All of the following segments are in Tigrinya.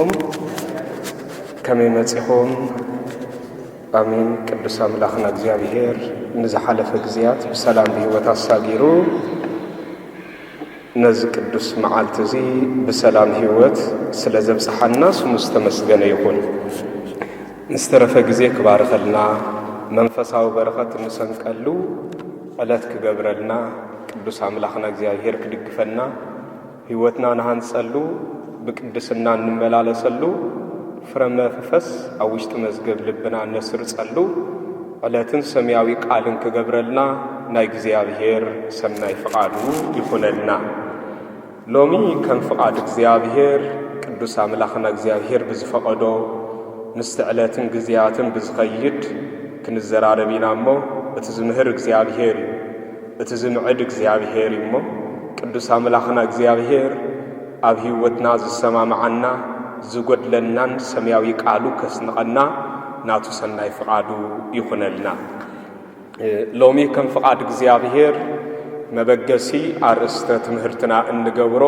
مسيحهم كم يمسيحهم آمين قدس أملاخنا እግዚአብሔር نزحلف እግዚአት بسلام بهوت الساغيرو نز قدس معالتزي بسلام هوت ስለዘብጽሐና ሙስተመስገነ ይሁን نسترف ጊዜ ክባርከልና መንፈሳው በረከት እንሰንቀሉ ዕለት ክገብረልና ቅዱስ አምላኽና እግዚአብሔር ክድግፈና ህይወትና ናንጸሉ በቅድስና እንመላለሰሉ ፍረመፈስ አውሽጥ መዝገብ ልብና ነስር ጸሉ ዕለትን ሰማያዊ ቃልን ክገብረልና ናይ እግዚአብሔር ሰናይ ፈቃዱ ይሁንልና ሎሚ ከም ፈቃድ እግዚአብሔር ቅዱስ አምላኽና እግዚአብሔር ብዝፈቀዶ ምስተዕለትን ግዚያትን ብዝኸይድ ክንዘራረቢናሞ እትዝምህር እግዚአብሔር እትዝምዕድ እግዚአብሔር ይሞ ቅዱስ አምላኽና እግዚአብሔር ኣብ ህይወትና ዝሰማማዓና ዝጎድለናን ሰማያዊ ቃሉ ከስንቀና ናቱ ሰናይ ፈቃዱ ይሁንልና ሎሚ ከም ፈቃድ እግዚአብሔር መበገሲ አርእስተ ትምህርትና እንገብሮ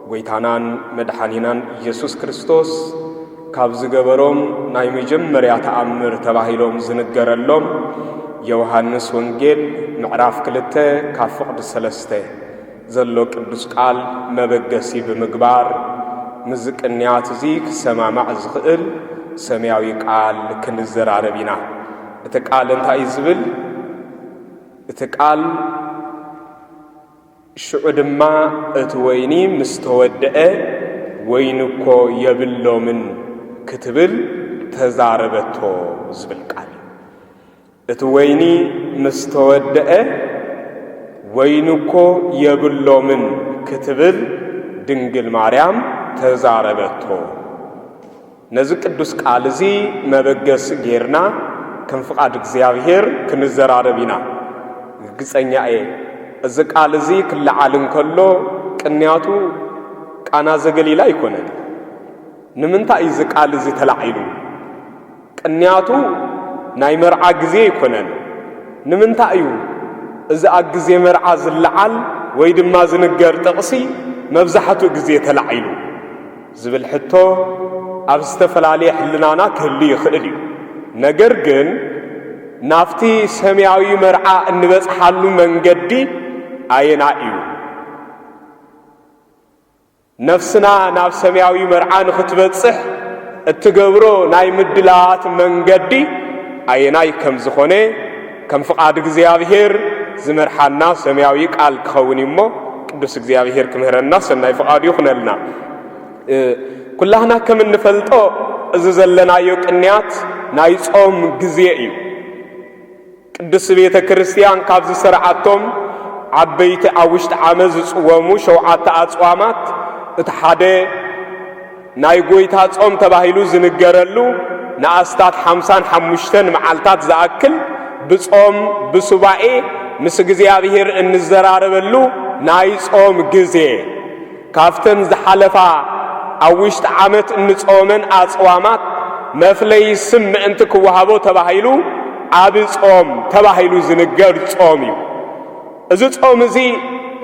ጎይታናን መድኃኒናን ኢየሱስ ክርስቶስ ካብ ዝገበሮም ናይ መጀመርያ ተአምር ተባሂሎም ዝንገረሎም ዮሐንስ ወንጌል ምዕራፍ 2 ካብ ፍቅድ 3 ዘሎ ቅዱስ ቃል መበገሲ ብምግባር ምዝቅንያት እዚ ክሰማማዕ ዝኽእል ሰማያዊ ቃል ክንዘራረቢና እቲ ቃል እንታይ ዝብል እቲ ቃል ሽዑ ድማ እቲ ወይኒ ምስተወደአ ወይንኮ የብሎምን ክትብል ተዛረበቶ ዝብል ቃል እቲ ወይኒ ምስተወደአ ወይንኮ የብሎምን ክትብል ድንግል ማርያም ተዛረበቶ ነዚ ቅዱስ ቃል እዚ መበገስ ጌርና ከም ፍቃድ እግዚአብሔር ክንዘራረቢና ግጽኛ እዚ ቃል እዚ ክለዓልን ከሎ ቅንያቱ ቃና ዘገሊላ ይኮነን ንምንታይ እዚ ቃል እዚ ተላዒሉ ቅንያቱ ናይ መርዓ ጊዜ ይኮነን ንምንታይ እዩ እዚ ኣብ ጊዜ መርዓ ዝለዓል ወይ ድማ ዝንገር ጥቕሲ መብዛሕቱ ጊዜ ተላዒሉ ዝብል ሕቶ ኣብ ዝተፈላለየ ሕልናና ክህሉ ይኽእል እዩ ነገር ግን ናፍቲ ሰማያዊ መርዓ እንበጽሓሉ መንገዲ ኣየና እዩ ነፍስና ናብ ሰማያዊ መርዓ ንኽትበጽሕ እትገብሮ ናይ ምድላት መንገዲ ኣየናይ ከም ዝኾነ ከም ፍቃድ እግዚአብሔር ዝመርሓና ሰማያዊ ቃል ክኸውን እሞ ቅዱስ እግዚአብሔር ክምህረና ሰናይ ፍቃዱ ይኹነልና ኩላህና ከም እንፈልጦ እዚ ዘለናዮ ቅንያት ናይ ጾም ጊዜ እዩ ቅዱስ ቤተ ክርስቲያን ካብ ዝሰርዓቶም ዓበይቲ ኣብ ውሽጢ ዓመት ዝጽወሙ 7 ኣጽዋማት እቲ ሓደ ናይ ጎይታ ጾም ተባሂሉ ዝንገረሉ ንኣስታት 55 መዓልታት ዝኣክል ብጾም ብሱባኤ ምስ እግዚአብሔር እንዘራረበሉ ናይ ጾም ጊዜ ካፍተን ዝሓለፋ ኣብ ውሽጢ ዓመት እንጾመን ኣጽዋማት መፍለይ ስም ምእንቲ ክወሃቦ ተባሂሉ ኣብ ጾም ተባሂሉ ዝንገር ጾም እዩ እዚ ጾም እዚ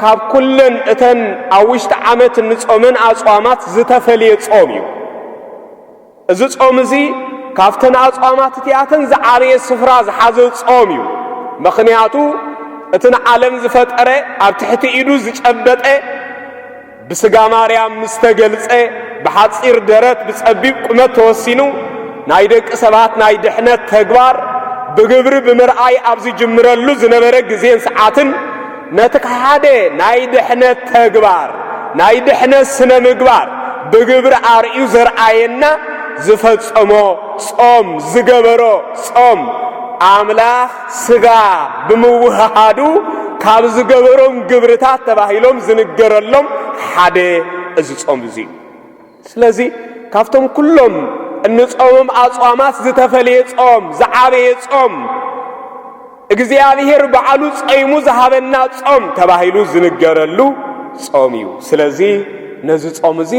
ካብ ኩለን እተን ኣብ ውሽጢ ዓመት እንጾመን ኣጽዋማት ዝተፈልየ ጾም እዩ እዚ ጾም እዚ ካፍተን ኣጽዋማት እቲኣተን ዝዓበየ ስፍራ ዝሓዘ ጾም እዩ ምኽንያቱ እቲ ዓለም ዝፈጠረ ኣብ ትሕቲ ኢዱ ዝጨበጠ ብስጋ ማርያም ምስተገልጸ ብሓጺር ደረት ብጸቢብ ቁመት ተወሲኑ ናይ ደቂ ሰባት ናይ ድሕነት ተግባር ብግብሪ ብምርኣይ ኣብ ዝጅምረሉ ዝነበረ ጊዜን ሰዓትን ነቲ ሓደ ናይ ድሕነት ተግባር ናይ ድሕነት ስነ ምግባር ብግብሪ ኣርእዩ ዘርኣየና ዝፈጸሞ ጾም ዝገበሮ ጾም አምላኽ ስጋ ብምውሃዱ ካብ ዝገበሮም ግብርታት ተባሂሎም ዝንገረሎም ሓደ እዚ ጾም እዚ ስለዚ ካፍቶም ኩሎም እንጾምም ኣጽዋማት ዝተፈልየ ጾም ዝዓበየ ጾም እግዚአብሔር በዓሉ ጾይሙ ዝሃበና ጾም ተባሂሉ ዝንገረሉ ጾም እዩ ስለዚ ነዚ ጾም እዚ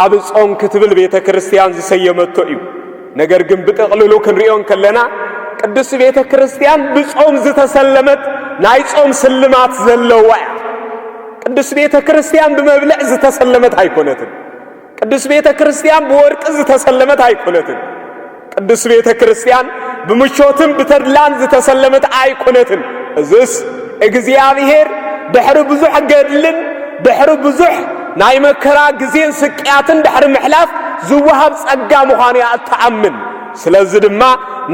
ኣብ ጾም ክትብል ቤተ ክርስቲያን ዝሰየመቶ እዩ ነገር ግን ብጥቕልሉ ክንሪኦም ከለና ቅዱስ ቤተ ክርስቲያን ብጾም ዝተሰለመት ናይ ጾም ስልማት ዘለዋ ቅዱስ ቤተ ክርስቲያን በመብልዕ ዝተሰለመት አይኮነትን ቅዱስ ቤተ ክርስቲያን በወርቅ ዝተሰለመት አይኮነትን ቅዱስ ቤተ ክርስቲያን በምቾትም በተድላን ዝተሰለመት አይኮነትን እዝስ እግዚአብሔር ድሕሪ ብዙሕ ገድልን ድሕሪ ብዙሕ ናይ መከራ ግዜን ስቅያትን ድሕሪ ምሕላፍ ዝወሃብ ጸጋ ምዃኑ ተኣምን ስለዚህ ድማ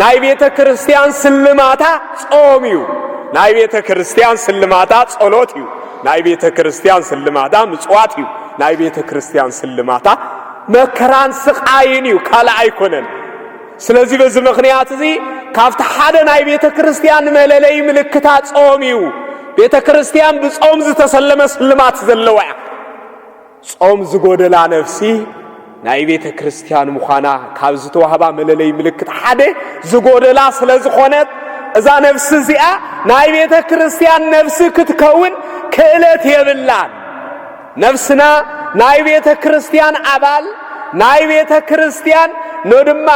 ናይ ቤተ ክርስቲያን ስልማታ ጾም እዩ ናይ ቤተ ክርስቲያን ስልማታ ጸሎት እዩ ናይ ቤተ ክርስቲያን ስልማታ ምጽዋት እዩ ናይ ቤተ ክርስቲያን ስልማታ መከራን ስቃይን እዩ ካላ አይኮነን ስለዚህ በዚህ ምክንያት እዚ ካብቲ ሓደ ናይ ቤተ ክርስቲያን መለለይ ምልክታት ጾም እዩ ቤተ ክርስቲያን ብጾም ዝተሰለመ ስልማት ዘለዋ ጾም ዝጎደላ ነፍሲ ናይ ቤተ ክርስቲያን ምዃና ካብ ዝተዋህባ መለለይ ምልክት ሓደ ዝጎደላ ስለዝኾነት እዛ ነፍሲ እዚኣ ናይ ቤተ ክርስቲያን ነፍሲ ክትከውን ክእለት የብላን ነፍስና ናይ ቤተ ክርስቲያን አባል ናይ ቤተ ክርስቲያን ነድማ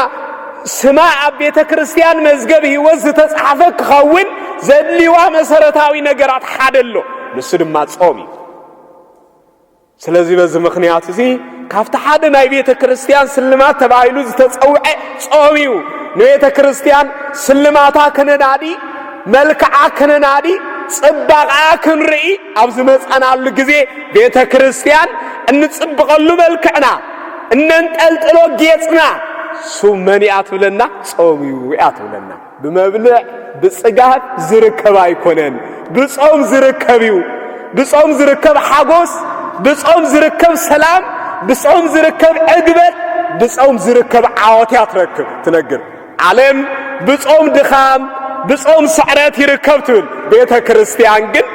ስማ ኣብ ቤተ ክርስቲያን መዝገብ ሕይወት ዝተጻሕፈ ክኸውን ዘድልዋ መሰረታዊ ነገራት ሓደሎ ንሱ ድማ ጾም እዩ ስለዚህ በዚህ ምክንያት እዚ ካብቲ ሓደ ናይ ቤተ ክርስቲያን ስልማት ተባሂሉ ዝተጸውዐ ጾም እዩ ንቤተ ክርስቲያን ስልማታ ከነናዲ መልክዓ ከነናዲ ጽባቃ ክንርኢ ኣብ ዝመጸናሉ ግዜ ቤተ ክርስቲያን እንጽብቀሉ መልክዕና እንንጠልጥሎ ጌጽና ሱመኒያት ብለና ጾም እዩ ያትብለና በመብልዕ በጽጋብ ዝርከብ አይኮነን በጾም ዝርከብ እዩ በጾም ዝርከብ ሓጎስ በጾም ዝርከብ ሰላም በጾም ዝርከብ ዕግበት በጾም ዝርከብ ዓወት ያትረክብ ትነግር ዓለም በጾም ድኻም በጾም ስዕረት ይርከብ ትብል ቤተ ክርስቲያን ግን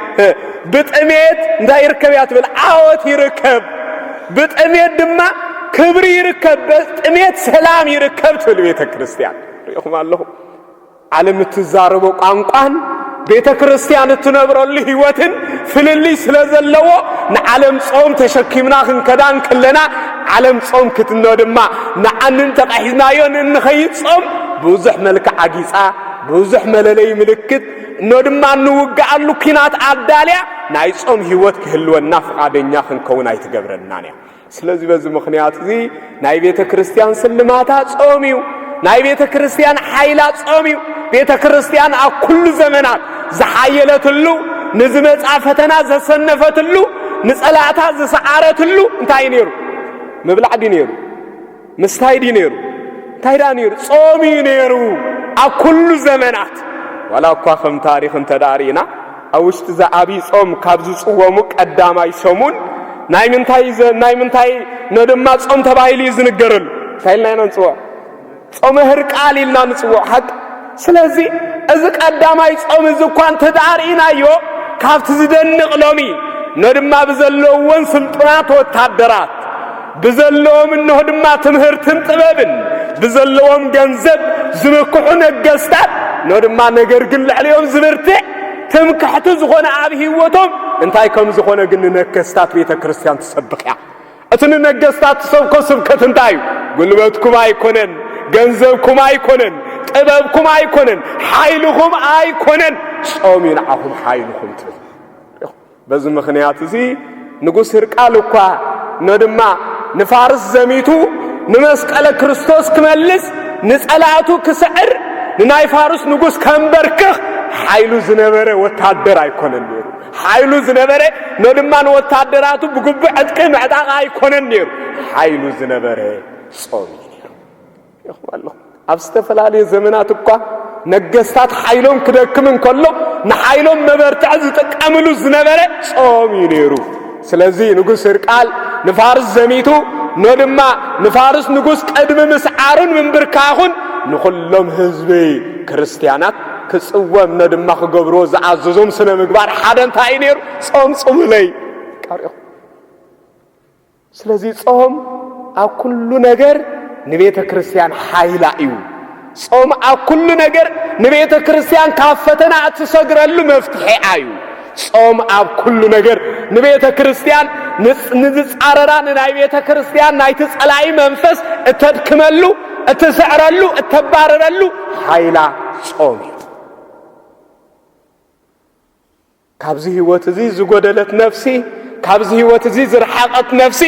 በጥሜት እንዳይርከብ ያትብል ዓወት ይርከብ በጥሜት ድማ ክብር ይርከብ በጥሜት ሰላም ይርከብ ትብል ቤተ ክርስቲያን ይኹም አለሁ ዓለም ትዛረቦ ቋንቋን ቤተ ክርስቲያን ትነብረሉ ህይወትን ፍልልይ ስለዘለዎ ንዓለም ጾም ተሸኪምና ክንከዳን ከለና ዓለም ጾም ክትነድማ ንዓንን ተቃሒዝናዮ እንኸይድ ጾም ብዙሕ መልክዕ አጊጻ ብዙሕ መለለይ ምልክት ነድማ ንውጋአሉ ኪናት አዳልያ ናይ ጾም ህይወት ክህልወና ፈቃደኛ ክንከውን አይትገብረናን ያ ስለዚህ በዚህ ምክንያት እዚ ናይ ቤተ ክርስቲያን ስልማታ ጾም እዩ ናይ ቤተ ክርስቲያን ኃይላ ጾም እዩ ቤተ ክርስቲያን ኣብ ኩሉ ዘመናት ዝሓየለትሉ ንዝመጻ ፈተና ዘሰነፈትሉ ንጸላታ ዝሰዓረትሉ እንታይ ነይሩ ምብላዕ ዲ ነይሩ ምስታይ ዲ ነይሩ እንታይ ዳ ነይሩ ጾም እዩ ነይሩ ኣብ ኩሉ ዘመናት ወላ እኳ ከም ታሪኽ እንተዳሪና ኣብ ውሽጢ ዝዓቢ ጾም ካብ ዝጽወሙ ቀዳማይ ሰሙን ናይ ምንታይ ነድማ ጾም ተባሂሉ ዝንገረሉ እንታይ ኢልና ንጽውዕ ጾመ ህርቃል ኢልና ንጽውዕ ሓቅ ስለዚህ እዚ ቀዳማይ ጾም እዚ እኳ እንተዳሪናዮ ካብቲ ዝደንቕ ሎሚ ነድማ ብዘለዎን ስልጡናት ወታደራት ብዘለዎም እንሆ ድማ ትምህርትን ጥበብን ብዘለዎም ገንዘብ ዝምክሑ ነገስታት ነድማ ነገር ግን ልዕልዮም ዝብርትዕ ትምክሕቲ ዝኾነ ኣብ ህይወቶም እንታይ ከም ዝኾነ ግን ነገስታት ቤተ ክርስቲያን ትሰብኽ እያ እቲ ነገስታት ትሰብኮ ስብከት እንታይ እዩ ጉልበትኩም ኣይኮነን ገንዘብኩም ኣይኮነን ጥበብኩም ኣይኮነን ሓይልኩም ኣይኮነን ጾም እዩ ንዓኹም ሓይልኩም ትብል በዚህ ምክንያት እዚ ንጉስ ህርቃል እኳ ነድማ ንፋርስ ዘሚቱ ንመስቀለ ክርስቶስ ክመልስ ንጸላቱ ክስዕር ንናይ ፋርስ ንጉስ ከንበርክኽ ሓይሉ ዝነበረ ወታደር ኣይኮነን ነይሩ ሓይሉ ዝነበረ ነድማ ወታደራቱ ብግቡዕ ዕጥቂ ምዕጣቕ ኣይኮነን ነይሩ ሓይሉ ዝነበረ ጾም ነይሩ ይኹም ኣብ ዝተፈላለዩ ዘመናት እኳ ነገስታት ሓይሎም ክደክምን ከሎ ንሓይሎም መበርትዕ ዝጥቀምሉ ዝነበረ ጾም እዩ ነይሩ ስለዚህ ንጉስ ህርቃል ንፋርስ ዘሚቱ ነድማ ንፋርስ ንጉስ ቀድሚ ምስዓርን ምንብርካኹን ንኹሎም ህዝቢ ክርስቲያናት ክጽወም ነድማ ክገብሮ ዝዓዘዞም ስነ ምግባር ሓደ እንታይ ነይሩ ጾም ጽሙለይ ቃሪኹ ስለዚህ ጾም ኣብ ኩሉ ነገር ንቤተ ክርስቲያን ኃይላ እዩ ጾም ኣብ ኩሉ ነገር ንቤተ ክርስቲያን ካብ ፈተና እትሰግረሉ መፍትሄ እዩ ጾም ኣብ ኩሉ ነገር ንቤተ ክርስቲያን ንዝጻረራ ናይ ቤተ ክርስቲያን ናይቲ ጸላይ መንፈስ እተድክመሉ እትስዕረሉ እተባረረሉ ኃይላ ጾም እዩ ካብዚ ህይወት እዚ ዝጎደለት ነፍሲ ካብዚ ህይወት እዚ ዝርሓቐት ነፍሲ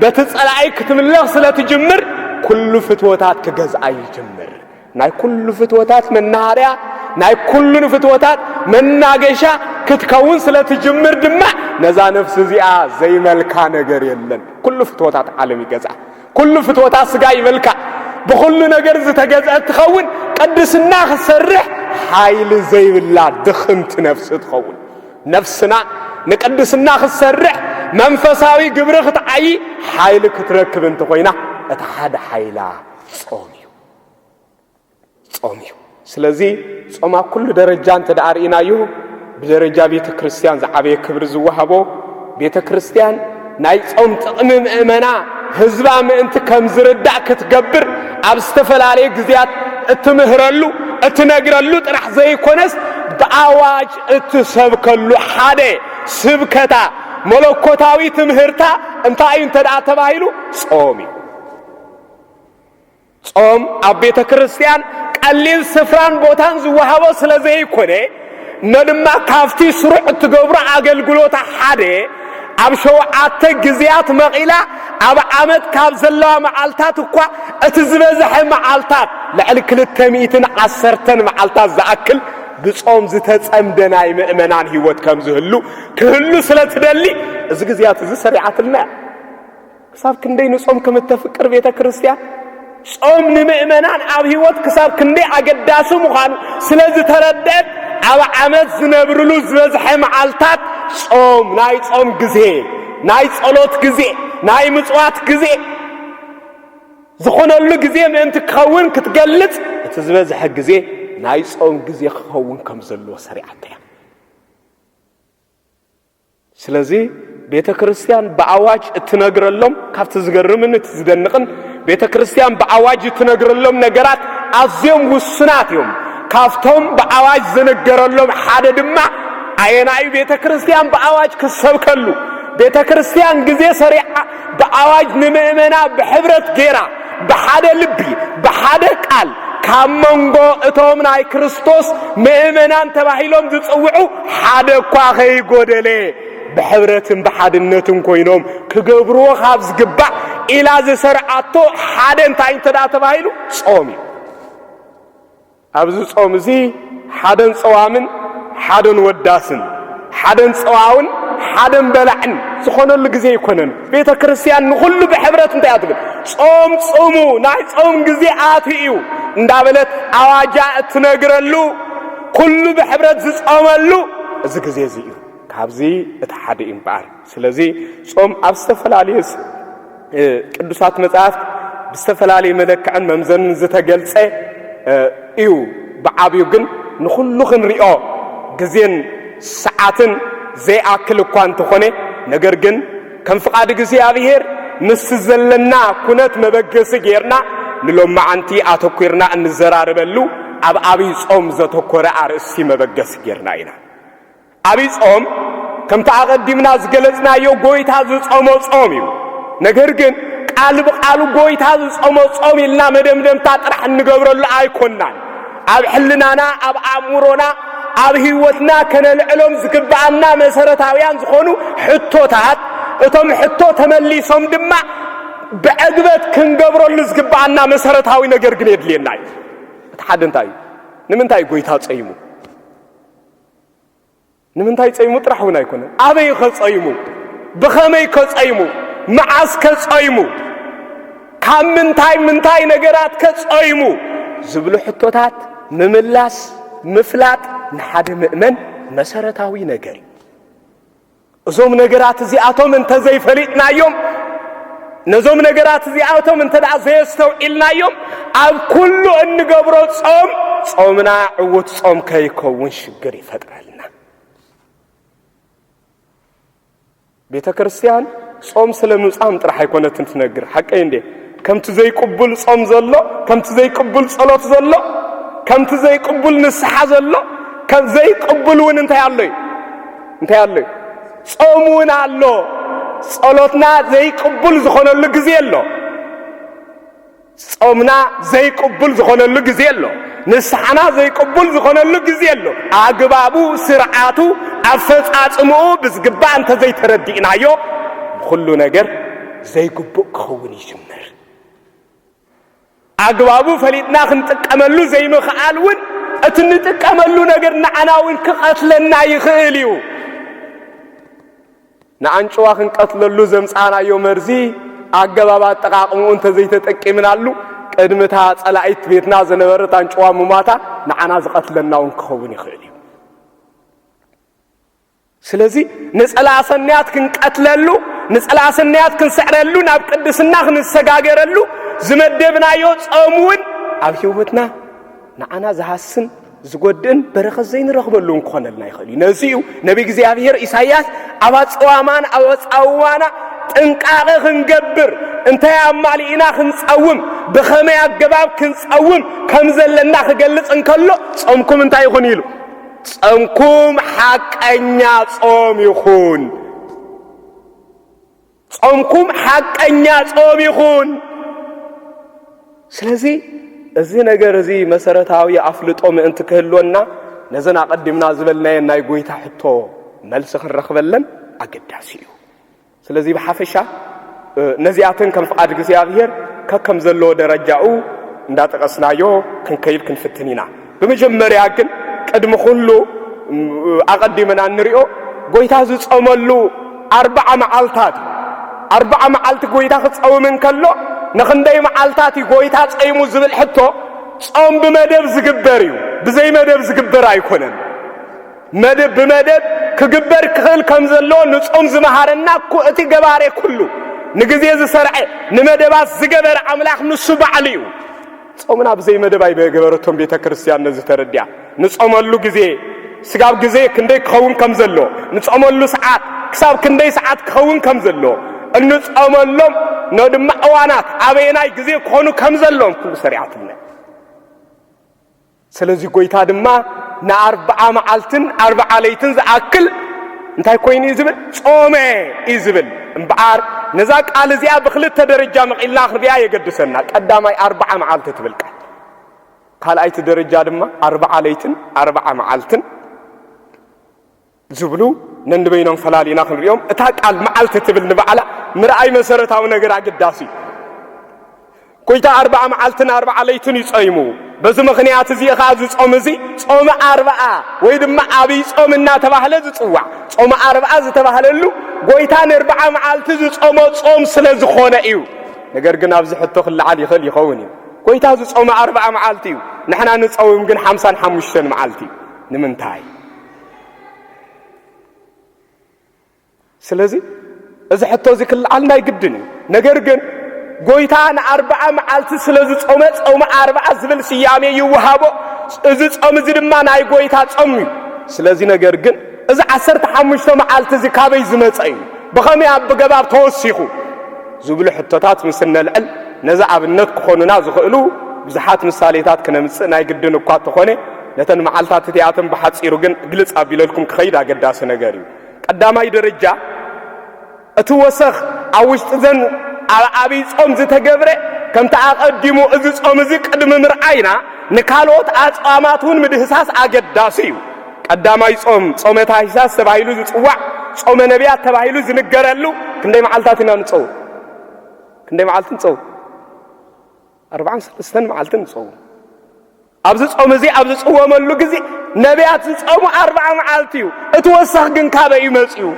بتتصلعي كتملغ سلة جمر كل فتوتات كجزء يجمر ناي كل فتوتات من ناريا ناي كل فتوتات من ناقشة كتكون سلة جمر دمع نزا نفس زياء زي ملكا نجر يلن كل فتوتات عالمي جزء كل فتوتات سقاي ملكا بكل نجر زتجزء تخون قدسنا خسرح حايل زي بالله دخنت نفس تخون نفسنا نقدسنا خسرح منفساوي جبرخ تعي حايل كتركب انت خوينا اتحاد حايلا صوميو سلازي صوما كل درجة انت دارينا يو بدرجة بيت كريستيان زعبي كبر زوهبو بيت كريستيان ناي صوم تقمم امنا هزبا من انت كم زردع كتقبر ابستفل عليك زياد اتمهرلو اتنقرلو ترح زي كونس بأواج اتسبكلو حادي سبكتا ملوكوتاوي تمهرتا انت اين تدعى تبايلو صوم ابيت كريستيان قليل سفران بوتان زوهبو سلازي يكوني ندما كافتي سرع تقبر اقلقلوتا حادي ابشو عاتك جزيات مقيلة اب عمد كاب زلاوة معالتات وكوا اتزبزح معالتات لعلك للتميتن عسرتن معالتات زاكل بصوم زتتصمدنا يمؤمنان هيوت كم زهلو كهلو سلت دلي از جزيات از سريعات الماء كساب كندي نصوم كم تفكر بيت كريستيان صوم نمؤمنان اب هيوت كساب كندي اقداسو مخانو سلازي تردد اب عمد زنبرلو زبزح معالتات صوم ناي صوم غزي ناي صلوت غزي ناي مصوات غزي زخونلو غزي من تكون كتجلص تزبزح غزي ناي صوم غزي خون كم زلو سريعته سلازي بيت كريستيان باواج اتنغرلهم كافت زغرمن تزدنقن بيت كريستيان باواج اتنغرلهم نغرات ازيم وسنات يوم كافتهم باواج زنغرلهم حدا دما ايناي بيت كريستيان باواج كسبكلو بيت كريستيان غزي سريع باواج نمئمنا بحبرت غيرا بحدا لبي بحدا قال كامنغو اتوم ناي كريستوس مئمنان تباهيلهم زصوعو حدا كوا خي غودلي بحبرتن بحدنتن كوينوم كغبرو خابز غبا الى زسرعتو حدن تاين تدا تباهيلو صومي ابز صومزي حدن صوامن حدن وداسن حدن صواون حدن بلعن زخونل غزي يكونن بيت كريستيان كله بحبرت انت ياتبل صوم صومو ناي صوم غزي اتيو እንዳበለት አዋጃ ትነግረሉ كله بحبرت ዝጾመሉ እዚ ግዜ እዚ ካብዚ እተሓደ ይምባር ስለዚ ጾም ኣብስተፈላልየስ ቅዱሳት መጻሕፍት ብስተፈላልየ መለክዕን መምዘንን ዝተገልጸ እዩ በዓብዩ ግን ንኹሉ ክንሪኦ ግዜን ሰዓትን ዘይኣክል እኳ እንተኾነ ነገር ግን ከም ፍቃድ እግዚአብሔር ምስ ዘለና ኩነት መበገሲ ጌርና ንሎማዓንቲ ኣተኩርና እንዘራረበሉ ኣብ ዓብይ ጾም ዘተኮረ ኣርእስቲ መበገሲ ጌርና ኢና ዓብይ ጾም ከም ተቀድምና ዝገለጽናዮ ጎይታ ዝጾመ ጾም እዩ ነገር ግን ቃል በቃሉ ጎይታ ዝጾመ ጾም ኢልና መደምደምታ ጥራሕ እንገብረሉ ኣይኮናን ኣብ ሕልናና ኣብ ኣእምሮና ኣብ ህይወትና ከነልዕሎም ዝግባአና መሰረታውያን ዝኾኑ ሕቶታት እቶም ሕቶ ተመሊሶም ድማ በዕግበት ክንገብረሉ ዝግባአና መሰረታዊ ነገር ግን የድልየና እዩ ተሓደንታይ ንምንታይ ጎይታ ጸይሙ ንምንታይ ጸይሙ ጥራሕውን ኣይኮነን ኣበይ ኸጸይሙ ብኸመይ ከጸይሙ መዓስ ከጸይሙ ካብ ምንታይ ነገራት ከጸይሙ ዝብሉ ሕቶታት ምምላስ ምፍላጥ ንሓደ ምእመን መሰረታዊ ነገር እዞም ነገራት እዚኣቶም እንተዘይፈሊጥናዮም ነዞም ነገራት እዚኣቶም እንተደኣ ዘየስተውዒልናዮም ኣብ ኩሉ እንገብሮ ጾምና ዕውት ጾም ከይከውን ሽግር ይፈጥረልና ቤተ ክርስቲያን ጾም ስለምጻም ጥራሕ አይኮነትን ትነግር حقي እንዴ ከምቲ ዘይቅቡል ጾም ዘሎ ከምቲ ዘይቅቡል ጸሎት ዘሎ ከምቲ ዘይቅቡል ንስሐ ዘሎ ከም ዘይቅቡል ውን እንታይ አለይ ጾሙን አሎ ጸሎትና ዘይቅቡል ዝኾነሉ ግዜ ኣሎ ጾምና ዘይቅቡል ዝኾነሉ ግዜ ኣሎ ንስሐና ዘይቅቡል ዝኾነሉ ግዜ ኣሎ አግባቡ ስርዓቱ አፈጻጽሙ ብዝግባ እንተ ዘይተረዲእናዮ ሁሉ ነገር ዘይግቡእ ክኸውን ይጅምር አግባቡ ፈሊጥና ክንጥቀመሉ ዘይምኽዓልውን እትንጥቀመሉ ነገር ንዓናውን ክቀትለና ይኽእል እዩ ንአንጭዋ ክንቀትለሉ ዘምፃናዮ መርዚ አገባብ አጠቃቅሙ እንተ ዘይተጠቂምናሉ ቅድምታ ጸላኢት ቤትና ዘነበረት አንጭዋ ሙማታ ንዓና ዝቀትለናውን ክኸውን ይኽእል እዩ ስለዚህ ንጸላሰንያት ክንቀትለሉ ንጸላሰንያት ክንስዕረሉ ናብ ቅድስና ክንሰጋገረሉ ዝመደብናዮ ጾምውን ኣብ ህይወትና ንዓና ዝሃስን ዝጎድን በረኸት ዘይንረኽበሉ እንኮነልና ይኽእል ነዚኡ ነቢ እግዚአብሔር ኢሳይያስ አባጽዋማን አባጻዋና ጥንቃቄ ክንገብር እንታይ አማሊና ክንጸውም በኸመይ አገባብ ክንጸውም ከምዘለና ክገልጽ እንከሎ ጾምኩም እንታይ ይኹን ይሉ ጾምኩም ሐቀኛ ጾም ይኹን ጾምኩም ሐቀኛ ጾም ይኹን ስለዚህ እዚ ነገር እዚ መሰረታዊ አፍልጦ ምእንቲ ክህልወና ነዘና ቀድምና ዝበልናየ ናይ ጎይታ ሕቶ መልስ ክንረኽበለን አገዳሲ እዩ ስለዚህ በሐፈሻ ነዚያትን ከም ፍቃድ እግዚአብሔር ከከም ዘሎ ደረጃኡ እንዳጠቀስናዮ ክንከይድ ክንፍትኒና በመጀመሪያ ግን ቀድሞ ሁሉ አቀድመና እንሪኦ ጎይታ ዝጾመሉ 40 መዓልታት 40 መዓልት ጎይታ ክጾምን ከሎ نخندي معالتاتي قويتا تصيمو زبل حتو ጾም بمدب زغبريو بزي مدب زغبر አይኮነን مدب بمدب كغبر كخل كمزلو نصوم زمهارنا كو እቲ ገባሬ ኩሉ ንግዜ ዝሰርዐ ንመደባት ዝገበር አምላክ ንሱ ባዕልዩ ጾምና بزي مدب አይበገበረቶም ቤተክርስቲያን ነዝ ተረዲያ ንጾመሉ ጊዜ ስጋብ ጊዜ ክንደይ ክኸውን ከምዘሎ ንጾመሉ ሰዓት ክሳብ ክንደይ ሰዓት ክኸውን ከምዘሎ እንጾመሎም نودم أوانات أبيناي جزء كونو كم زلهم كل سريعتنا. سلزي قويتا دما نأربعة معلتن 4 ليتن زأكل انتهي كوين يزبل صومي يزبل مبعار نزاك على زياب بخلت تدرجة مقيل آخر بيها يقدسنا قدامي 4 معلت تبلك قال أي تدرجة دما 4 ليتن 4 معلتن زبلو نندبينهم فلالي ناخر اليوم اتاك على معلت تبل نبعلا مرأي مسارتها ونقر عقداسي كويتا 4 معلتن 4 ليتن يصيمو بزو مخنيات زي خازو صومزي صوم 4 ويدما ابي صومنا تباهله زصوا صوم 4 زتباهللو كويتا 4 معلت زصومو صوم سلازخونه ايو ነገር ግን ኣብዚ ሕቶ ክልዓል ይኽእል ይኸውን ኮይታ ዝጾም 40 መዓልቲ እዩ ንሕና ንጾም ግን 55 መዓልቲ ንምንታይ ስለዚህ እዚ ሕቶ እዚ ክልዓልና ይግድን ነገር ግን ጎይታ ን40 መዓልቲ ስለዚ ጾመ 40 ዝብል ስያሜ ይወሃቦ እዚ ጾም እዚ ድማ ናይ ጎይታ ጾም እዩ ስለዚህ ነገር ግን እዚ 15 መዓልቲ እዚ ካበይ ዝመፀ እዩ ብኸመይ ኣብ ገባብ ተወሲኹ ዝብሉ ሕቶታት ምስነልዕል ነዛ ኣብነት ክኾኑና ዝኽእሉ ብዙሓት ምሳሌታት ክነምጽእ ናይ ግድን እኳ ተኾነ ነተን መዓልታት እቲኣተን ብሓጺሩ ግን ግልጽ ኣቢለልኩም ክኸይድ ኣገዳሲ ነገር እዩ ቀዳማይ ደረጃ እቲ ወሰኽ ኣብ ውሽጢ ዘን ዓብይ ጾም ዝተገብረ ከምቲ ኣቐዲሙ እዚ ጾም እዚ ቅድሚ ምርኣይና ንካልኦት ኣጽዋማት እውን ምድህሳስ ኣገዳሲ እዩ ቀዳማይ ጾም ጾመ ታኅሳስ ተባሂሉ ዝጽዋዕ ጾመ ነቢያት ተባሂሉ ዝንገረሉ ክንደይ መዓልታት ኢና ንጾም كندي معلتن صو 43 معلتن صو ابز صوم زي ابز صوملو غزي نبيات صوم 40 معلتيو اتوسخ جن كابه يمصيو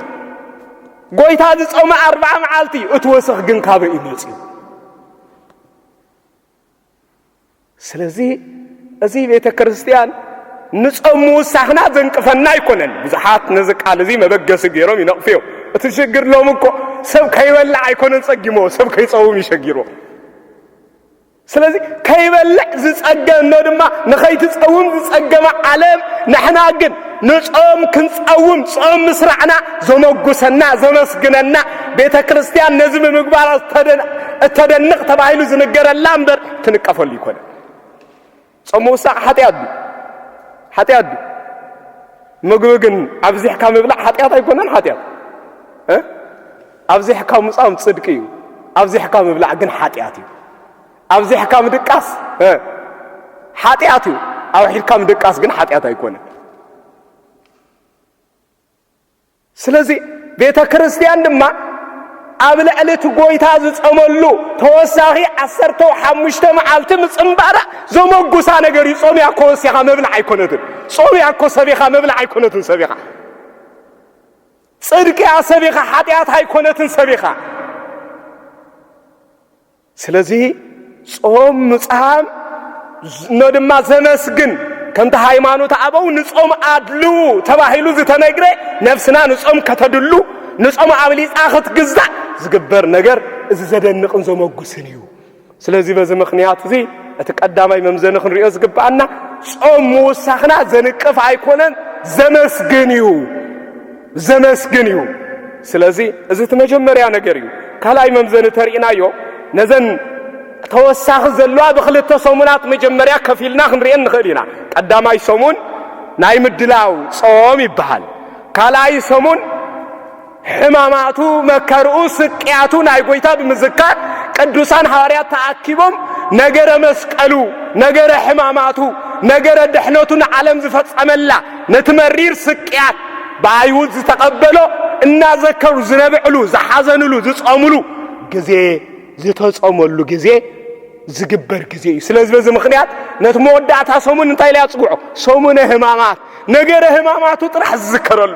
غويتا صوم 40 معلتي اتوسخ جن كابه يمصيو ስለዚህ እዚህ ቤተ ክርስቲያን ንጾም ወሳኽና ዘንቅፈና ይኮነን ብዙሓት ነዚ ቃል እዚ መበገስ ገይሮም ይነቅፊዮ እትሽግር ሎም እኮ ሰብ ከይበላ አይኮነን ጸጊሞ ሰብ ከይጾም ይሸጊሮ ስለዚህ ከይበላ ዝጸገም ነው ድማ ንኸይት ጾም ዝጸገመ ዓለም ንሕና ግን ንጾም ክንጾም ጾም ምስራዕና ዘመጉሰና ዘመስግነና ቤተ ክርስቲያን ነዚ ምግባር ተደንቅ ተባሂሉ ዝነገረላ እምበር ትንቀፈሉ ይኮነን ጾም ወሳኽ ኃጢአት ምግብ ግን ኣብዚሕካ ምብላዕ ኃጢአት ኣይኮነን ኃጢአት ኣብዚ ሕካም ጾም ጽድቅ እዩ ኣብዚ ሕካም ምብላዕ ግን ኃጢአት እዩ ኣብዚ ሕካም ድቃስ ኃጢአት እዩ ኣብ ሕካም ድቃስ ግን ኃጢአት ኣይኮነን ስለዚህ ቤተ ክርስቲያን ድማ أبلعلت قويتا زملو توساخي أسرتو حمشتم عالتم صنبارا زموقسا نغري صومي أكو سيخا مبلع يكونتن صومي أكو سبيخا مبلع يكونتن سبيخا صدقي سبيخا حاتيات هاي كونتن سبيخا سلازي صوم مصام نودما زمسجن كنت ሃይማኖት አበው ንጾም አድሉ ተባሂሉ ዝተነግረ ነፍስና ንጾም ከተድሉ ንጾም አብሊጻ ክትግዛ ዝግበር ነገር እዚ ዘደንቅን ዘመጉስን እዩ ስለዚህ በዚ ምክንያት እዚ ተቀዳማይ መምዘን ክንሪኦ ዝግባአና ጾም ሙሳኽና ዘንቅፍ አይኮነን ዘመስግን እዩ ስለዚህ እዚ ተመጀመሪያ ነገር እዩ ካላይ መምዘን ተሪናዮ ነዘን توساخ زلوا بخلت صومونات مجمريا كفيلنا خنرين نخلينا قداماي صومون ناي مدلاو صوم يبحال كالاي صومون حماماتو مكرؤ سقياتو ناي قويتا بمزكار قدوسان حواريات تاكيبهم نغر مسقلو نغر حماماتو نغر دحنوتون عالم زفصملا نتمرير سقيات بايوز تقبلو እና ዘከሩ ዝነብዕሉ ዝሐዘንሉ ዝጾምሉ ግዜ ዝተጾመሉ ግዜ ዝግበር ግዜ ስለዚህ በዚህ ምክንያት ነትሞዳታ ሰሙን እንታይ ሊያጽጉዑ ሰሙነ ህማማት ነገረ ህማማቱ ጥራህ ዝዝከረሉ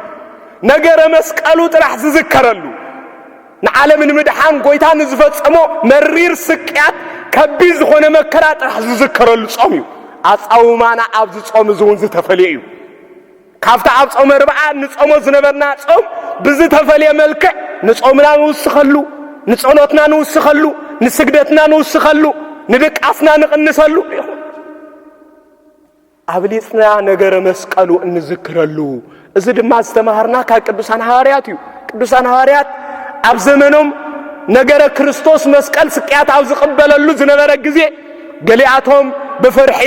ነገረ መስቀሉ ጥራህ ዝዝከረሉ ንዓለምን ምድሓን ጎይታን ዝፈጸሞ መሪር ስቅያት ከቢዝ ሆነ መከራ ጥራህ ዝዝከረሉ ጾም እዩ አጻውማና አብዝ ጾም ዝውን ዝተፈልዩ ካፍታ አብ ጾም ርብዓ ንጾም ዝነበርና ጾም ብዝ ተፈልየ መልክዕ ንጾምና ንውስኸሉ ንጾሎትና ንውስኸሉ ንስግደትና ንውስኸሉ ንድቃስና ንቅንሰሉ አብሊጽና ነገረ መስቀሉ እንዝክረሉ እዚ ድማ ዝተማሃርና ከቅዱሳን ሐዋርያት እዩ ቅዱሳን ሐዋርያት አብ ዘመኖም ነገረ ክርስቶስ መስቀል ስቅያት አብ ዝቀበለሉ ዝነበረ ግዜ ገሊአቶም በፈርሒ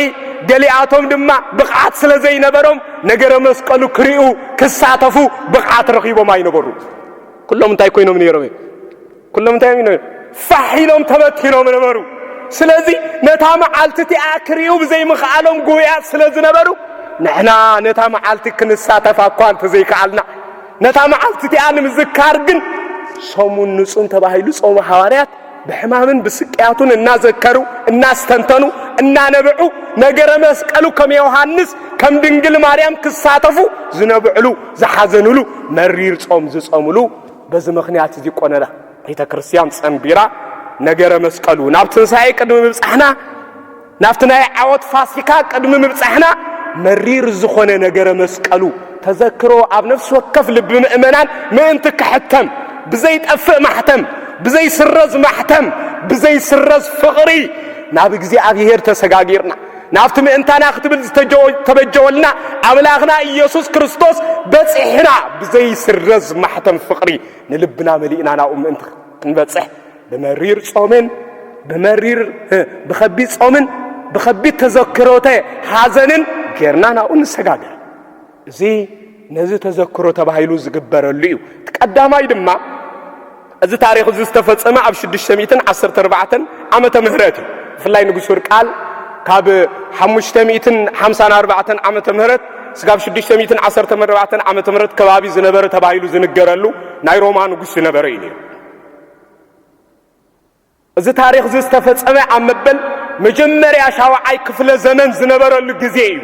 ገሊአቶም ድማ ብቃት ስለዘይነበሮም ነገረ መስቀሉ ክሪኡ ክሳተፉ ብቃት ረኺቦም አይነበሩ ኩሎም እንታይ ኮይኖም ነይሮም ኩሎም እንታይ ነይሮም فحيلهم تبتينهم نبرو سلازي نتام عالتي آكريو بزي مخالهم قويات سلازي نبرو نحنا نتام عالتي كنساتف أقوان تزي كعالنا نتام عالتي آنم الزكارقن صومون نسون تباهيلو صوم حواريات بحمامن بسكياتون الناس ذكروا الناس تنتنوا النا نبعو نقر مسكالو كم يوحانس كم دنجل ماريام كساتفو زنبعلو زحازنولو مرير صوم زصوملو بزمخنيات زي قونلا ቤተ ክርስቲያን ጸንቢራ ነገረ መስቀሉ ናብትንሳኤ ቅድም ምብጻሕና ናብትናይ ዓወት ፋሲካ ቅድም ምብጻሕና መሪር ዝኾነ ነገረ መስቀሉ ተዘክሮ አብ ነፍስ ወከፍ ልብ ምእመናን ምእንቲ ክሕተም ብዘይ ጠፍእ ማሕተም ብዘይ ስረዝ ማሕተም ብዘይ ስረዝ ፍቕሪ ናብ እግዚአብሔር ተሰጋጊርና ናብት ምእንታና ክትብል ተበጀወልና አምላኽና ኢየሱስ ክርስቶስ በጽሕና ብዘይ ስረዝ ማሕተም ፍቕሪ ንልብና መሊእና ናኡ ምእንቲ እንበጽሕ በመሪር ጾምን በመሪር በኸቢድ ጾምን በኸቢድ ተዘክሮተ ሐዘንን ጌርና ናኡ እንሰጋገር እዚ ነዚ ተዘክሮ ተባሂሉ ዝግበረሉ እዩ ተቀዳማይ ድማ እዚ ታሪኽ ዝተፈጸመ ኣብ 614 ዓመተ ምህረት ፍላይ ንጉስ ወርቃል ካብ 554 ዓመተ ምህረት ስጋብ 614 ዓመተ ምህረት ከባቢ ዝነበረ ተባሂሉ ዝንገረሉ ናይ ሮማ ንጉስ ዝነበረ እዩ እዚ ታሪኽ ዝተፈጸመ ዓመበል መጀመርያ ሻውዓይ ክፍለ ዘመን ዝነበረሉ ግዜ እዩ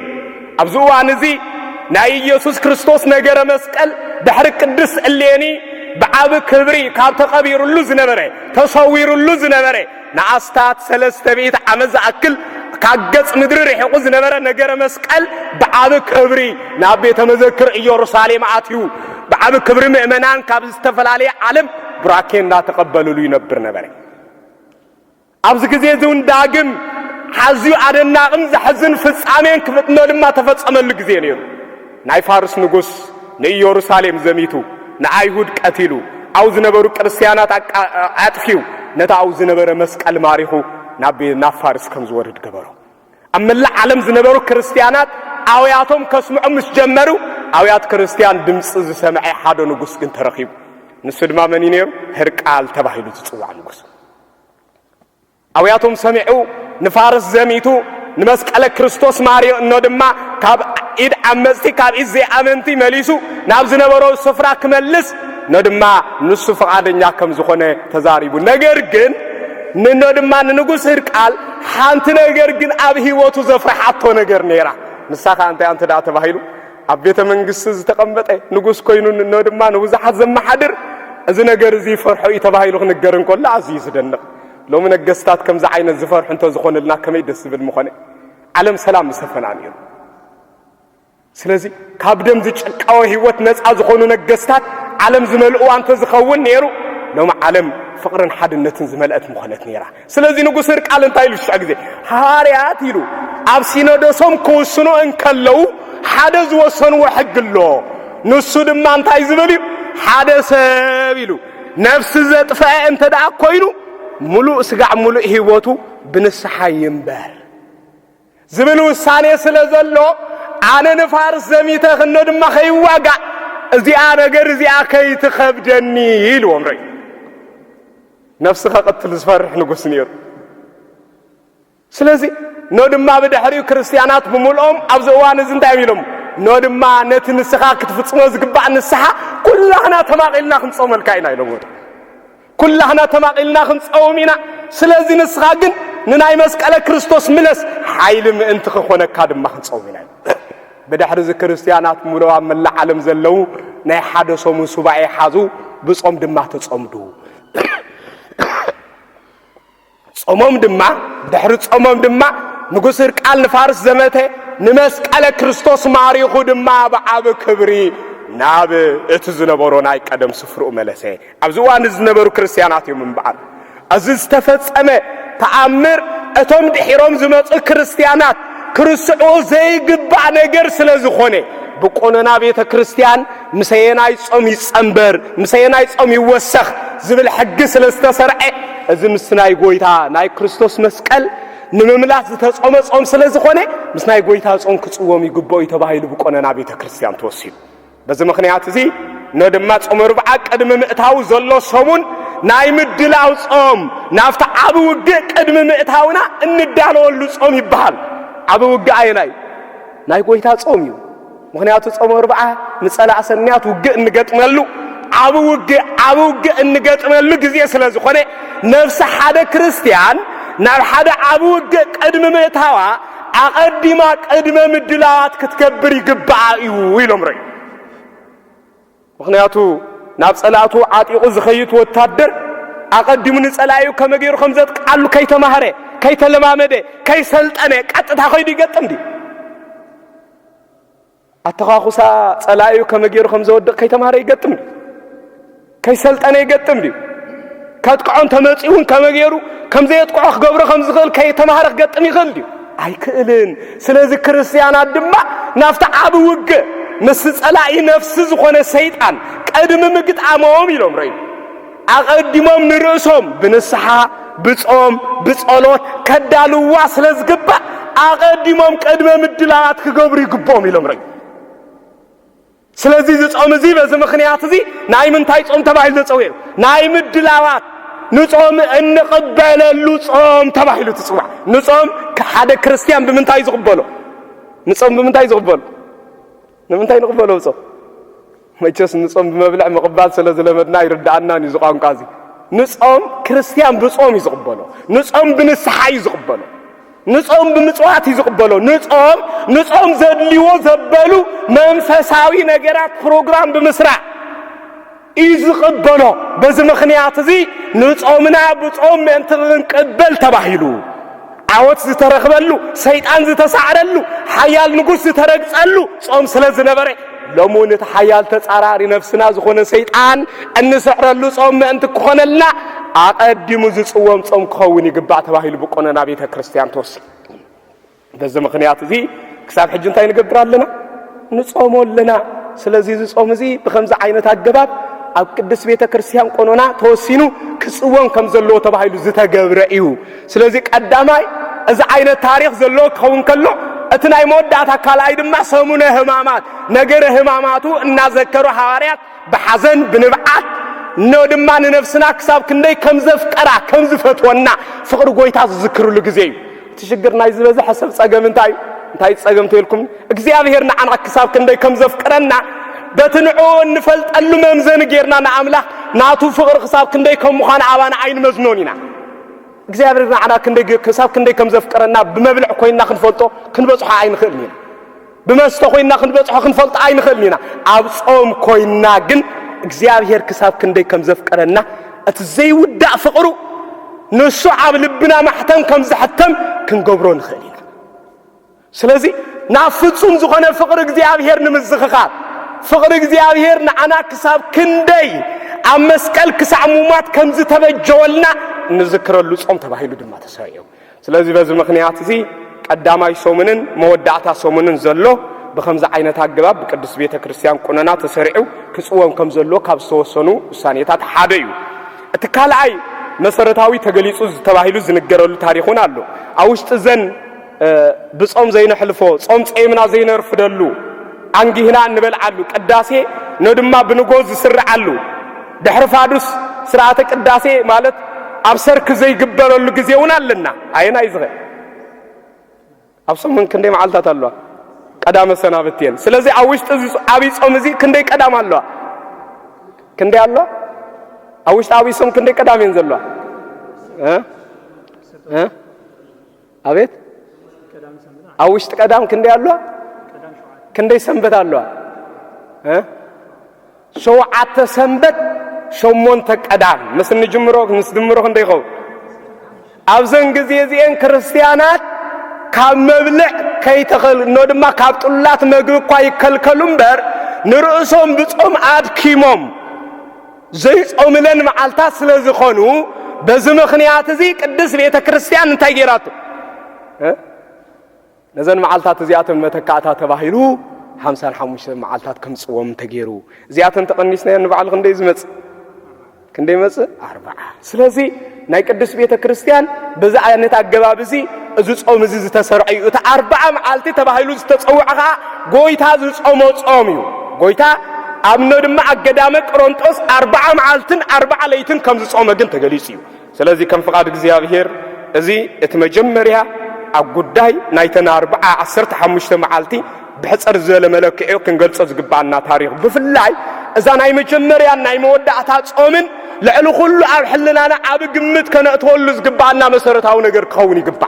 ኣብዚ እዋን እዚ ናይ ኢየሱስ ክርስቶስ ነገረ መስቀል ድሕሪ ቅዱስ እሌኒ بعاب كبري كاب تقبير اللوزنبرة تصوير اللوزنبرة ناستات ثلاثة بيت عمز أكل كاجس مدري حقوز نبرة نجار مسكال بعاب كبري نبي تمذكر يورسالم عاتيو بعاب كبري مؤمنان كاب استفل عليه علم براكين لا تقبلوا لي نبر نبرة أبز كزيزون داعم حزيو عدنا أمز حزن فس عمين كفتنا لما تفتح عمل لجزينيو ناي فارس نجوس ني يورسالم زميتو نعيهود قتلوا عاوز نبرو كريستيانات عطفيو نتا عاوز نبر مسقل ماريخو نبي نافارس كم زورد جبرو اما العالم زنبرو كريستيانات اوياتهم كسمعوا مش جمروا اويات كريستيان دمص سمعي حادو نغس كن ترخيب نسدما منينير هرقال تباهيلو تصوا نغس اوياتهم سمعوا نفارس زميتو نمسقل كريستوس ماريو انودما كاب إيد عمزتي كاب إزاي أمنتي مليسو نابز نبرو سفرة كملس ነድማ ንሱ ፈቃደኛ ከም ዝኾነ ተዛሪቡ ነገር ግን ነድማ ንጉስ ሕርቃል ሓንቲ ነገር ግን ኣብ ህይወቱ ዘፍረሓቶ ነገር ነይራ ንሳኻ አንተ ዳ ተባሂሉ ኣብ ቤተ መንግስት ዝተቀመጠ ንጉስ ኮይኑ ነድማ ንብዙሓት ዘመሓድር እዚ ነገር እዚ ፈርሖ ተባሂሉ ክንገር እንከሎ ኣዝዩ ዝደንቕ ሎሚ ነገስታት ከምዛ ዓይነት ዝፈርሑ እንተ ዝኾነልና ከመይ ደስ ዝብል ምኾነ ዓለም ሰላም ሰፈና ነይሩ ስለዚህ ካብ ደም ዝጭቃው ህይወት ነፃ ዝኾኑ ነገስታት ዓለም ዝመልኡ አንተ ዝኸውን ነይሩ ሎሚ ዓለም ፍቅርን ሓድነትን ዝመልአት ምኾነት ነይራ ስለዚህ ንጉስ ሕርቃል እንታይ ኢሉ ሻ ግዜ ሃዋርያት ኢሉ ኣብ ሲኖዶሶም ክውስኑ እንከለው ሓደ ዝወሰንዎ ሕግ ኣሎ ንሱ ድማ እንታይ ዝብል እዩ ሓደ ሰብ ኢሉ ነፍሲ ዘጥፍአ እንተ ደኣ ኮይኑ ሙሉእ ስጋዕ ሙሉእ ህይወቱ ብንስሓ ይንበር ዝብል ውሳኔ ስለ ዘሎ ኣነ ንፋርስ ዘሚተ ክኖ ድማ ከይዋጋዕ እዚኣ ነገር እዚኣ ከይትኸብደኒ ኢልዎም ርኢ ነፍሲ ከቐትል ዝፈርሕ ንጉስ ነይሩ ስለዚህ ኖ ድማ ብድሕሪኡ ክርስቲያናት ብምልኦም ኣብዚ እዋን እዚ እንታይ ኢሎም ኖ ድማ ነቲ ንስኻ ክትፍፅሞ ዝግባእ ንስሓ ኩላህና ተማቒልና ክንጾመልካ ኢና ኢሎም ኩላህና ተማቒልና ክንጾም ኢና ስለዚህ ንስኻ ግን ንናይ መስቀለ ክርስቶስ ምለስ ሓይሊ ምእንቲ ክኾነካ ድማ ክንጾም ኢና ብድሕሪ እዚ ክርስቲያናት ሙሉእ ኣብ መላእ ዓለም ዘለው ናይ ሓደ ሰሙን ሱባኤ ሓዙ ብጾም ድማ ተጾምዱ ጾሞም ድማ ድሕሪ ጾሞም ድማ ንጉስ ሕርቃል ንፋርስ ዘመተ ንመስቀለ ክርስቶስ ማሪኹ ድማ ብዓብ ክብሪ ናብ እቲ ዝነበሮ ናይ ቀደም ስፍርኡ መለሰ ኣብዚ እዋን ዝነበሩ ክርስቲያናት እዮም እምበዓል እዚ ዝተፈጸመ ተኣምር እቶም ድሒሮም ዝመፁ ክርስቲያናት ክርስዑ ዘይግባእ ነገር ስለ ዝኾነ ብቆኖና ቤተ ክርስቲያን ምሰየናይ ጾም ይጸንበር ምሰየናይ ጾም ይወሰኽ ዝብል ሕጊ ስለ ዝተሰርዐ እዚ ምስናይ ጎይታ ናይ ክርስቶስ መስቀል ንምምላስ ዝተጾመ ጾም ስለ ዝኾነ ምስናይ ጎይታ ጾም ክጽወም ይግባእ ተባሂሉ ብቆኖና ቤተ ክርስቲያን ተወሲኑ በዚ ምኽንያት እዚ ነድማ ጾም ርብዓ ቅድሚ ምእታው ዘሎ ሰሙን ናይ ምድላው ጾም ናፍታ ዓብ ውግእ ቅድሚ ምእታውና እንዳለወሉ ጾም ይበሃል ዓብ ውግእ ኣይናይ ናይ ጎይታ ጾም እዩ ምኽንያቱ ጾም ርብዓ ንጸላእ ሰንያት ውግእ እንገጥመሉ ዓብ ውግእ እንገጥመሉ ግዜ ስለ ዝኾነ ነፍሲ ሓደ ክርስቲያን ናብ ሓደ ዓብ ውግእ ቅድሚ ምእታዋ ኣቐዲማ ቅድመ ምድላዋት ክትከብር ይግባእ እዩ ኢሎም ርኢ ምኽንያቱ ናብ ጸላእቱ ዓጢቑ ዝኸይት ወታደር ኣቐዲሙ ንጸላዩ ከመገይሩ ከም ዘጥቃሉ ከይተማህረ ከይተለማመደ ከይሰልጠነ ቀጥታ ኸይዱ ይገጥም ዲ ኣተኻኹሳ ጸላዩ ከመገይሩ ከም ዘወድቕ ከይተማህረ ይገጥም ዲ ከይሰልጠነ ይገጥም ዲ ከጥቅዖን ተመጺውን ከመገይሩ ከም ዘየጥቅዖ ክገብሮ ከም ዝኽእል ከይተማህረ ክገጥም ይኽእል ዲ ኣይክእልን ስለዚ ክርስቲያናት ድማ ናፍታ ዓብ ውግእ ምስ ጸላኢ ነፍሲ ዝኾነ ሰይጣን ቀድሚ ምግጣሞም ኢሎም ርኢ ኣቐዲሞም ንርእሶም ብንስሓ ብጾም ብጸሎት ከዳልዋ ስለ ዝግባእ ኣቐዲሞም ቅድመ ምድላዋት ክገብሩ ይግብኦም ኢሎም ርኢ ስለዚ ዝጾም እዚ በዚ ምኽንያት እዚ ናይ ምንታይ ጾም ተባሂሉ ዝፀውዕ ናይ ምድላዋት ንጾም እንቕበለሉ ጾም ተባሂሉ ትጽዋዕ ንጾም ሓደ ክርስቲያን ብምንታይ ዝቕበሎ ንጾም ብምንታይ ዝቕበሎ ንምንታይ ንቕበሎ ጾም መቸስ ንጾም ብመብልዕ ምቕባል ስለ ዝለመድና ይርዳእናን እዩ ዝቋንቋ እዚ ንጾም ክርስቲያን ብጾም እዩ ዝቕበሎ ንጾም ብንስሓ እዩ ዝቕበሎ ንጾም ብምጽዋት እዩ ዝቕበሎ ንጾም ዘድልይዎ ዘበሉ መንፈሳዊ ነገራት ፕሮግራም ብምስራዕ እዩ ዝቕበሎ በዚ ምኽንያት እዚ ንጾምና ብጾም ምእንቲ ክንቅበል ተባሂሉ ዓወት ዝተረኽበሉ ሰይጣን ዝተሳዕረሉ ሓያል ንጉስ ዝተረግጸሉ ጾም ስለ ዝነበረ ሎሙን እቲ ሓያል ተጻራሪ ነፍስና ዝኾነ ሰይጣን እንስዕረሉ ጾም ምእንቲ ክኾነልና ኣቐዲሙ ዝጽወም ጾም ክኸውን ይግባእ ተባሂሉ ብቆኖና ቤተ ክርስቲያን ተወሲኑ በዚ ምኽንያት እዚ ክሳብ ሕጂ እንታይ ንገብር ኣለና ንጾም ኣለና ስለዚ እዚ ጾም እዚ ብኸምዚ ዓይነት ኣገባብ ኣብ ቅዱስ ቤተ ክርስቲያን ቆኖና ተወሲኑ ክጽወም ከም ዘለዎ ተባሂሉ ዝተገብረ እዩ ስለዚ ቀዳማይ እዚ ዓይነት ታሪኽ ዘለዎ ክኸውን ከሎ እቲ ናይ መወዳእታ ካልኣይ ድማ ሰሙነ ሕማማት ነገረ ሕማማቱ እናዘከሩ ሃዋርያት ብሓዘን ብንብዓት ኖ ድማ ንነፍስና ክሳብ ክንደይ ከም ዘፍቀራ ከም ዝፈትወና ፍቕሪ ጎይታ ዝዝክሩሉ ግዜ እዩ እቲ ሽግር ናይ ዝበዝሐ ሰብ ጸገም እንታይ ጸገም ትልኩም እግዚኣብሔር ንዓና ክሳብ ክንደይ ከም ዘፍቀረና بتنعو نفلطلو ممزن غيرنا نعمله ناتو فقر حساب كندي كم مخان عبانا عين مزنونينا እግዚአብሔር معنا كندي حساب كندي كم زفقرنا بمبلع كوينا كنفلطو كنبصح عين خلنينا بمستو كوينا كنبصح كنفلط عين خلنينا اب صوم كوينا ግን እግዚአብሔር حساب كندي كم زفقرنا اتزي ودا فقرو نسو عب لبنا محتم كم زحتم كنغبرو نخلينا ስለዚህ ናፍጹም ዝኾነ ፍቅር እግዚአብሔር ንምዝኽኻት ፍቅር እግዚአብሔር ንዓና ክሳብ ክንደይ ኣብ መስቀል ክሳዕሙማት ከምዝ ተበጀወልና ንዝክረሉ ጾም ተባሂሉ ድማ ተሰሪዑ ስለዚህ በዚህ ምክንያት እዚ ቀዳማይ ጾምንን መወዳእታ ጾምንን ዘሎ በከምዛ ዓይነት አገባብ በቅዱስ ቤተ ክርስቲያን ቁነና ተሰሪዑ ክጽወም ከም ዘሎ ካብ ዝተወሰኑ ውሳኔታት ሓደ እዩ እቲ ካልኣይ መሰረታዊ ተገሊጹ ተባሂሉ ዝንገረሉ ታሪኹን ኣሎ አውሽጥ ዘን بصوم زين حلفو صوم صيمنا زين رفدلو አንጊህና እንበልዓሉ ቅዳሴ ነድማ ብንጎዝ ዝስራዓሉ ድሕር ፋዱስ ስርዓተ ቅዳሴ ማለት አብሰርክ ዘይግበረሉ ግዚያውን አለና አይና ይዝገ አብሶምን ክንዴ ማዓልታት አለዋ ቀዳመ ሰናበቴን ስለዚህ አውሽጥ አብይ ጾም እዚ ክንዴ ቀዳም አለዋ ክንዴ አለዋ አውሽጥ አብይ ጾም ክንዴ ቀዳሜን ዘለዋ አቤት አውሽጥ ቀዳም ክንዴ አለዋ ክንዴ ሰንበት አለዋ ሸውዓተ ሰንበት ሸሞንተ ቀዳም መስን ጅምሮ ንስድምሮ ክንዴ ይኸው አብዘን ጊዜ ዚን ክርስቲያናት ካብ መብልዕ ከይተኸል ነው ድማ ካብ ጥላት ምግብ እኮ ይከልከሉም በር ንርእሶም ብጾም አድኪሞም ዘይጾምለን መዓልታት ስለዝኾኑ በዚ ምኽንያት እዚ ቅዱስ ቤተ ክርስቲያን እንታይ ገይራቱ ነዘን መዓልታት እዚአተን መተካእታ ተባሂሉ 55 መዓልታት ከም ጽወም ተገይሩ እዚአተን ተቀኒስና ንበዓል ክንደይ ዝመጽ ክንደይ መጽ 40 ስለዚህ ናይ ቅዱስ ቤተ ክርስቲያን በዛ አይነት አገባብ እዚ እዚ ጾም እዚ ዝተሰርዐዩ እቲ 40 መዓልቲ ተባሂሉ ዝተጸውዐኻ ጎይታ ዝጾሞ ጾም እዩ ጎይታ አብነ ድማ አገዳመ ቆሮንጦስ 40 መዓልትን 40 ለይትን ከም ዝጾመ ግን ተገሊጽ እዩ ስለዚህ ከም ፍቃድ እግዚአብሔር እዚ እቲ መጀመሪያ አጉዳይ ናይተና 15 መዓልቲ بحصر زله ملكيو كنገልጾ ዝግባና ታሪክ بفላይ እዛ ናይ መጀመሪያ ናይ መወዳእታ ጾምን ለዕሉ ሁሉ ኣብ ሕልናና ኣብ ግምት ከነእትወሉ ዝግባና መሰረታዊ ነገር ክኸውን ይግባ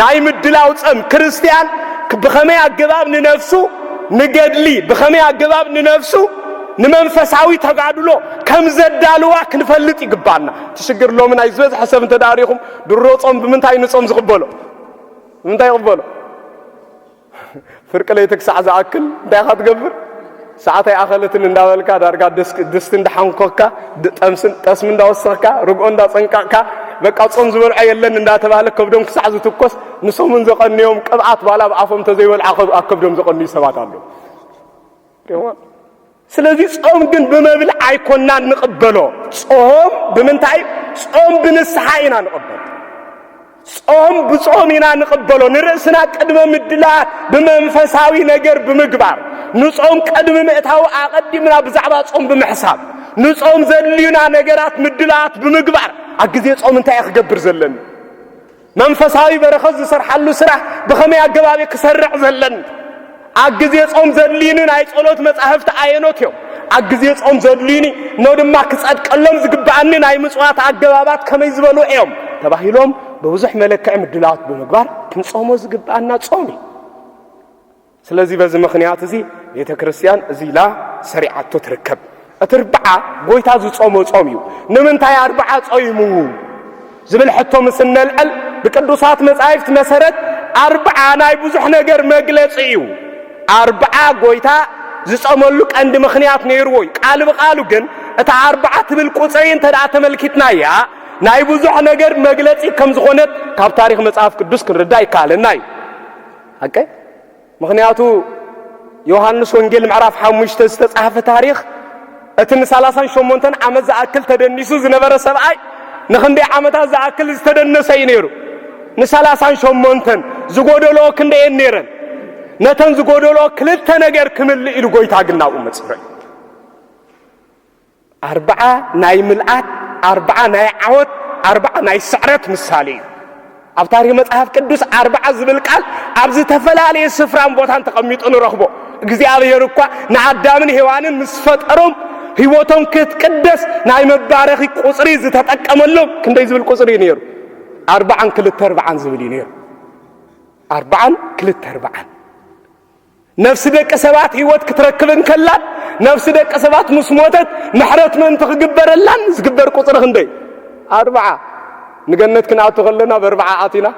ናይ ምድላው ጾም ክርስቲያን በኸመይ አገባብ ንነፍሱ ንገድሊ በኸመይ አገባብ ንነፍሱ ንመንፈሳዊ ተጋድሎ ከም ዘዳልዋ ክንፈልጥ ይግባና ትሽግር ሎምን አይዝበዝ حسب ተዳሪኹም ድሮ ጾም ብምንታይ ንጾም ዝቅበሎ ምንታይ ይቅበሎ فرق ليتك ساعة زاكل داخل تقبر ساعتي أخلتن نداولك دارك دستن دحنكوكا تسمن داوسكا رجعون داسنكا بقى تصون زول عيلن نداتبالك كبدهم ساعة تكوس نسومن زقن يوم قبعت بالا بعفهم تزيول عقب أكبدهم زقني سبات عنده كمان سلذي صوم جن بمبل عيكوننا نقبله صوم بمنتعي صوم بنسحينا نقبله صوم بصومنا نقبله نرسنا قدم مدلا بمنفساوي ነገር بمግባር ንጾም ቀድም መእታው አቀድምና በዛዕባ ጾም በመحساب ንጾም ዘልዩና ነገራት ምድላት በመግባር አግዜ ጾም እንታይ ያክገብር ዘለን መንፈሳዊ በረኸት ዝሰርሐሉ ስራ በኸመይ አገባብ ክሰርዕ ዘለን አግዜ ጾም ዘልዩና አይ ጸሎት መጻሕፍት አየኖት ዮ አግዜ ጾም ዘልዩኒ ነው ድማ ክጸድቀሎም ዝግባአኒ ናይ ምጽዋት አገባባት ከመይ ዝበሉ እዮም ተባሂሎም በብዙሕ መለክዕ ምድላት በመግባር ክንጾሞ ዝግባአና ጾም ስለዚህ በዚህ ምክንያት እዚ ቤተ ክርስቲያን እዚ ላ ሰሪዓቶ ትርከብ እትርብዓ ጎይታ ዝጾሞ ጾም እዩ ንምንታይ 40 ጾይሙ ዝብል ሕቶ መስነልል በቅዱሳት መጻሕፍት መሰረት 40 ናይ ብዙሕ ነገር መግለጽ እዩ 40 ጎይታ ዝጾመሉ ቀንዲ ምክንያት ነይርዎ ቃል በቃሉ ግን እታ 40 ትብል ቁጽሪን ተዳ ተመልክትናያ ናይ ብዙሕ ነገር መግለጽ ከም ዝኾነት ካብ ታሪክ መጽሐፍ ቅዱስ ክንርዳ ይካለናይ አቀ ምክንያቱ ዮሐንስ ወንጌል ምዕራፍ 5 ዝተጻፈ ታሪክ እትን 38 ዓመት ዘአክል ተደኒሱ ዝነበረ ሰብአይ ንክንዴ ዓመታት ዘአክል ዝተደነሰ ይነሩ ን38 ዝጎደሎ ክንዴ ነረን ነተን ዝጎደሎ ክልተ ነገር ክምል ኢሉ ጎይታ ግናው መጽፈይ 40 ናይ ምልአት 40 ናይ ዓወት 40 ናይ ስዕረት ምሳሌ ኣብ ታሪክ መጽሐፍ ቅዱስ 40 ዝብል ቃል ኣብዚ ተፈላለየ ስፍራን ቦታን ተቀሚጡ ንረኽቦ እግዚአብሔር እኮ ንአዳምን ሔዋንን ምስፈጠሮም ህይወቶም ክትቅደስ ናይ መባረኺ ቁጽሪ ዝተጠቀመሎም ክንደይ ዝብል ቁጽሪ ነይሩ 42 ዝብል ነይሩ 42 ነፍስ ደቀ ሰባት ህይወት ክትረክብን ከላ ነፍስ ደቀ ሰባት ምስሞተት ምሕረት ምን ትግበረላን ዝግበር ቁጽሪ ክንደይ 40 ንገነት ክንኣቱ ከለና ብ40 ኣቲና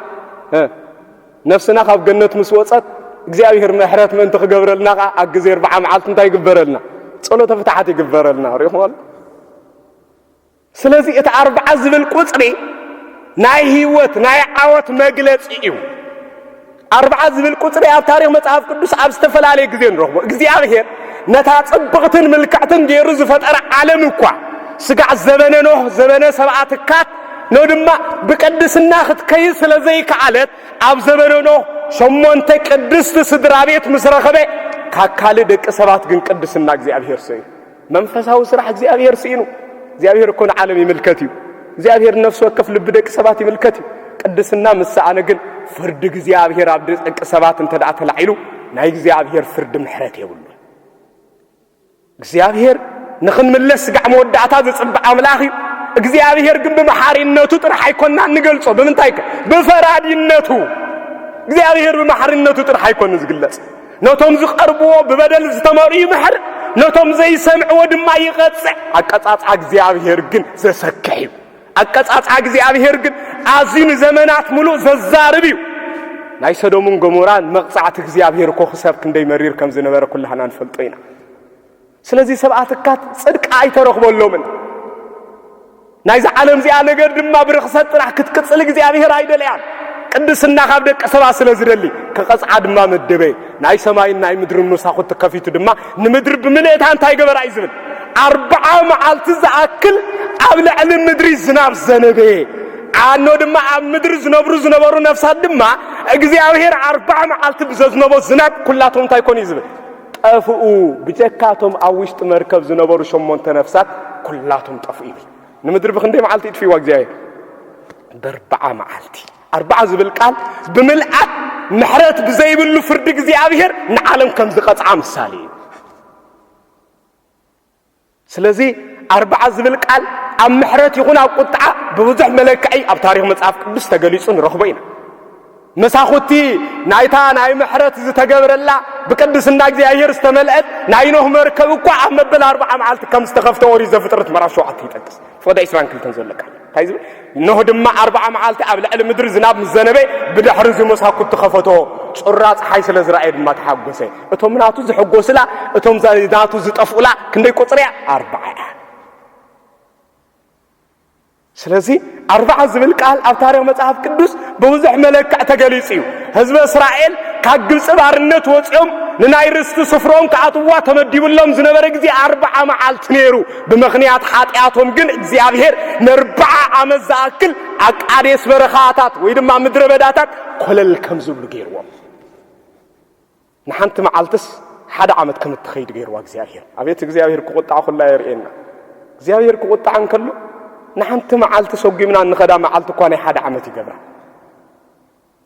ነፍስና ካብ ገነት ምስወጸት እግዚአብሔር ምሕረት ምን ትግበረልና አግዜ 40 መዓልት እንታይ ይግበረልና ጸሎተ ፍትሐት ይግበረልና ሪሆል ስለዚህ እቲ 40 ዝብል ቁጽሪ ናይ ህይወት ናይ ዓወት መግለጽ እዩ 40 ዝብል ቁጽሪ ኣብ ታሪኽ መጽሐፍ ቅዱስ ኣብ ዝተፈላልየ ግዜ ንረኽቦ እግዚአብሔር ነታ ጽብቕትን ምልክዕትን ገይሩ ዝፈጠረ ዓለም እኳ ስጋዕ ዘበነ ኖህ ዘበነ ሰብዓት ካት ነው ድማ በቅድስና ክትከይድ ስለዘይከዓለት ኣብ ዘበነ ኖህ ሸሞንተ ቅድስት ስድራ ቤት ምስረኸበ ካካለ ደቀ ሰባት ግን ቅድስና እግዚአብሔር ሰይ መንፈሳዊ ስራሕ እግዚአብሔር ሰይኑ እግዚአብሔር እኮ ዓለም ይምልከት እዩ እግዚአብሔር ነፍስ ወከፍ ልብ ደቀ ሰባት ይምልከት እዩ ቅድስና ምሳአነ ግን ፍርድ እግዚአብሔር ኣብ ደቀ ሰባት እንተዳ ተላዒሉ ናይ እግዚአብሔር ፍርድ ምሕረት ይብሉ እግዚአብሔር ንኽንምለስ ስጋዕ መወዳእታ ዝጽብቕ አምላኽ እዩ እግዚአብሔር ግን በመሐሪነቱ ጥራሕ አይኮንና እንገልጾ በምንታይ በፈራዲነቱ እግዚአብሔር በመሐሪነቱ ጥራሕ አይኮን ዝግለጽ ነቶም ዝቀርብዎ በበደል ዝተመሩ ይምሕር ነቶም ዘይሰምዕዎ ድማ ይቀጽዕ አቀጻጻ እግዚአብሔር ግን ዘሰከይ አቀጻጻ እግዚአብሔር ግን አዚም ዘመናት ሙሉ ዘዛርብ እዩ ናይ ሰዶምን ገሞራን መቅጻዕት እግዚአብሔር እኮ ክሰብ ክንደይ መሪር ከም ዝነበረ ኩላህና ንፈልጦ ኢና ስለዚህ ሰብዓት ካት ጽድቅ አይተረኽበሎምን ናይዛ ዓለም ዚኣ ነገር ድማ ብርኽሰት ጥራሕ ክትቅጽል እግዚአብሔር አይደልያን ቅድስና ካብ ደቀ ሰባት ስለዝደሊ ከቀጽዓ ድማ መደበ ናይ ሰማይን ናይ ምድርን መሳኹት ከፊቱ ድማ ንምድር ብምልእታ እንታይ ገበራ ይዝብል 40 መዓልቲ ዝኣክል ኣብ ልዕሊ ምድሪ ዝናብ ዘነበ ኣኖ ድማ ኣብ ምድሪ ዝነበሩ ነፍሳት ድማ እግዚአብሔር 40 መዓልቲ ብዘዝነቦ ዝናብ ኩላቶም እንታይ ኮን ይዝብል ጠፍኡ ብጀካቶም ኣብ ውሽጢ መርከብ ዝነበሩ 8 ነፍሳት ኩላቶም ጠፍኡ ይብል ንምድር በክንደይ መዓልቲ ይጥፊዋ እግዚአብሔር ብ40 መዓልቲ 40 ዝብል ቃል ብምልአት ምሕረት ብዘይብሉ ፍርድ እግዚአብሔር ንዓለም ከም ዝቀጽዓ ምሳሌ ስለዚህ 40 ዝብል ቃል ኣብ ምሕረት ይኹን ኣብ ቁጥዓ ብብዙሕ መለክዒ ኣብ ታሪኽ መጽሐፍ ቅዱስ ተገሊጹ ንረኽቦ ኢና መሳኹቲ ናይታ ናይ ምሕረት ዝተገበረላ በቅድስና እግዚአብሔር ዝተመልአት ናይ ኖህ መርከብ እኮ ኣብ መበል 40 መዓልቲ ከም ዝተኸፍተ ኦሪት ዘፍጥረት ምዕራፍ 7 ይጠቅስ ፈዳ 22 ዘለካ ታይዝ ኖህ ድማ 40 መዓልቲ ኣብ ልዕሊ ምድሪ ዝናብ ምዘነበ ብድሕሪ ዝመሳኹት ተኸፈቶ ጹራ ፀሓይ ስለ ዝረኣየ ድማ ተሓጎሰ እቶም ናቱ ዝሕጎስላ እቶም ናቱ ዝጠፍኡላ ክንደይ ቁጽሪያ 40 ስለዚህ 40 ዝብል ቃል ኣብ ታሪኽ መጽሐፍ ቅዱስ በብዙሕ መለክዕ ተገሊጹ እዩ ህዝበ እስራኤል ካብ ግብጽ ባርነት ወጽኦም ንናይ ርስቲ ስፍሮም ከኣትዋ ተመዲብሎም ዝነበረ ግዜ 40 መዓልቲ ነይሩ ብምኽንያት ኃጢአቶም ግን እግዚአብሔር ን40 ዓመት ዝኣክል ኣብ ቃዴስ በረኻታት ወይ ድማ ምድረ በዳታት ኮለል ከም ዝብሉ ገይርዎም ንሓንቲ መዓልትስ 1 ዓመት ከም እትኸይድ ገይርዋ እግዚአብሔር አቤት እግዚአብሔር ክቁጣዕ ኩላ የርእየና እግዚአብሔር ክቁጣዕ እንከሎ نحنت معلت سوقيمنا نخدا معلت كوني 1 ዓመት ይገብራ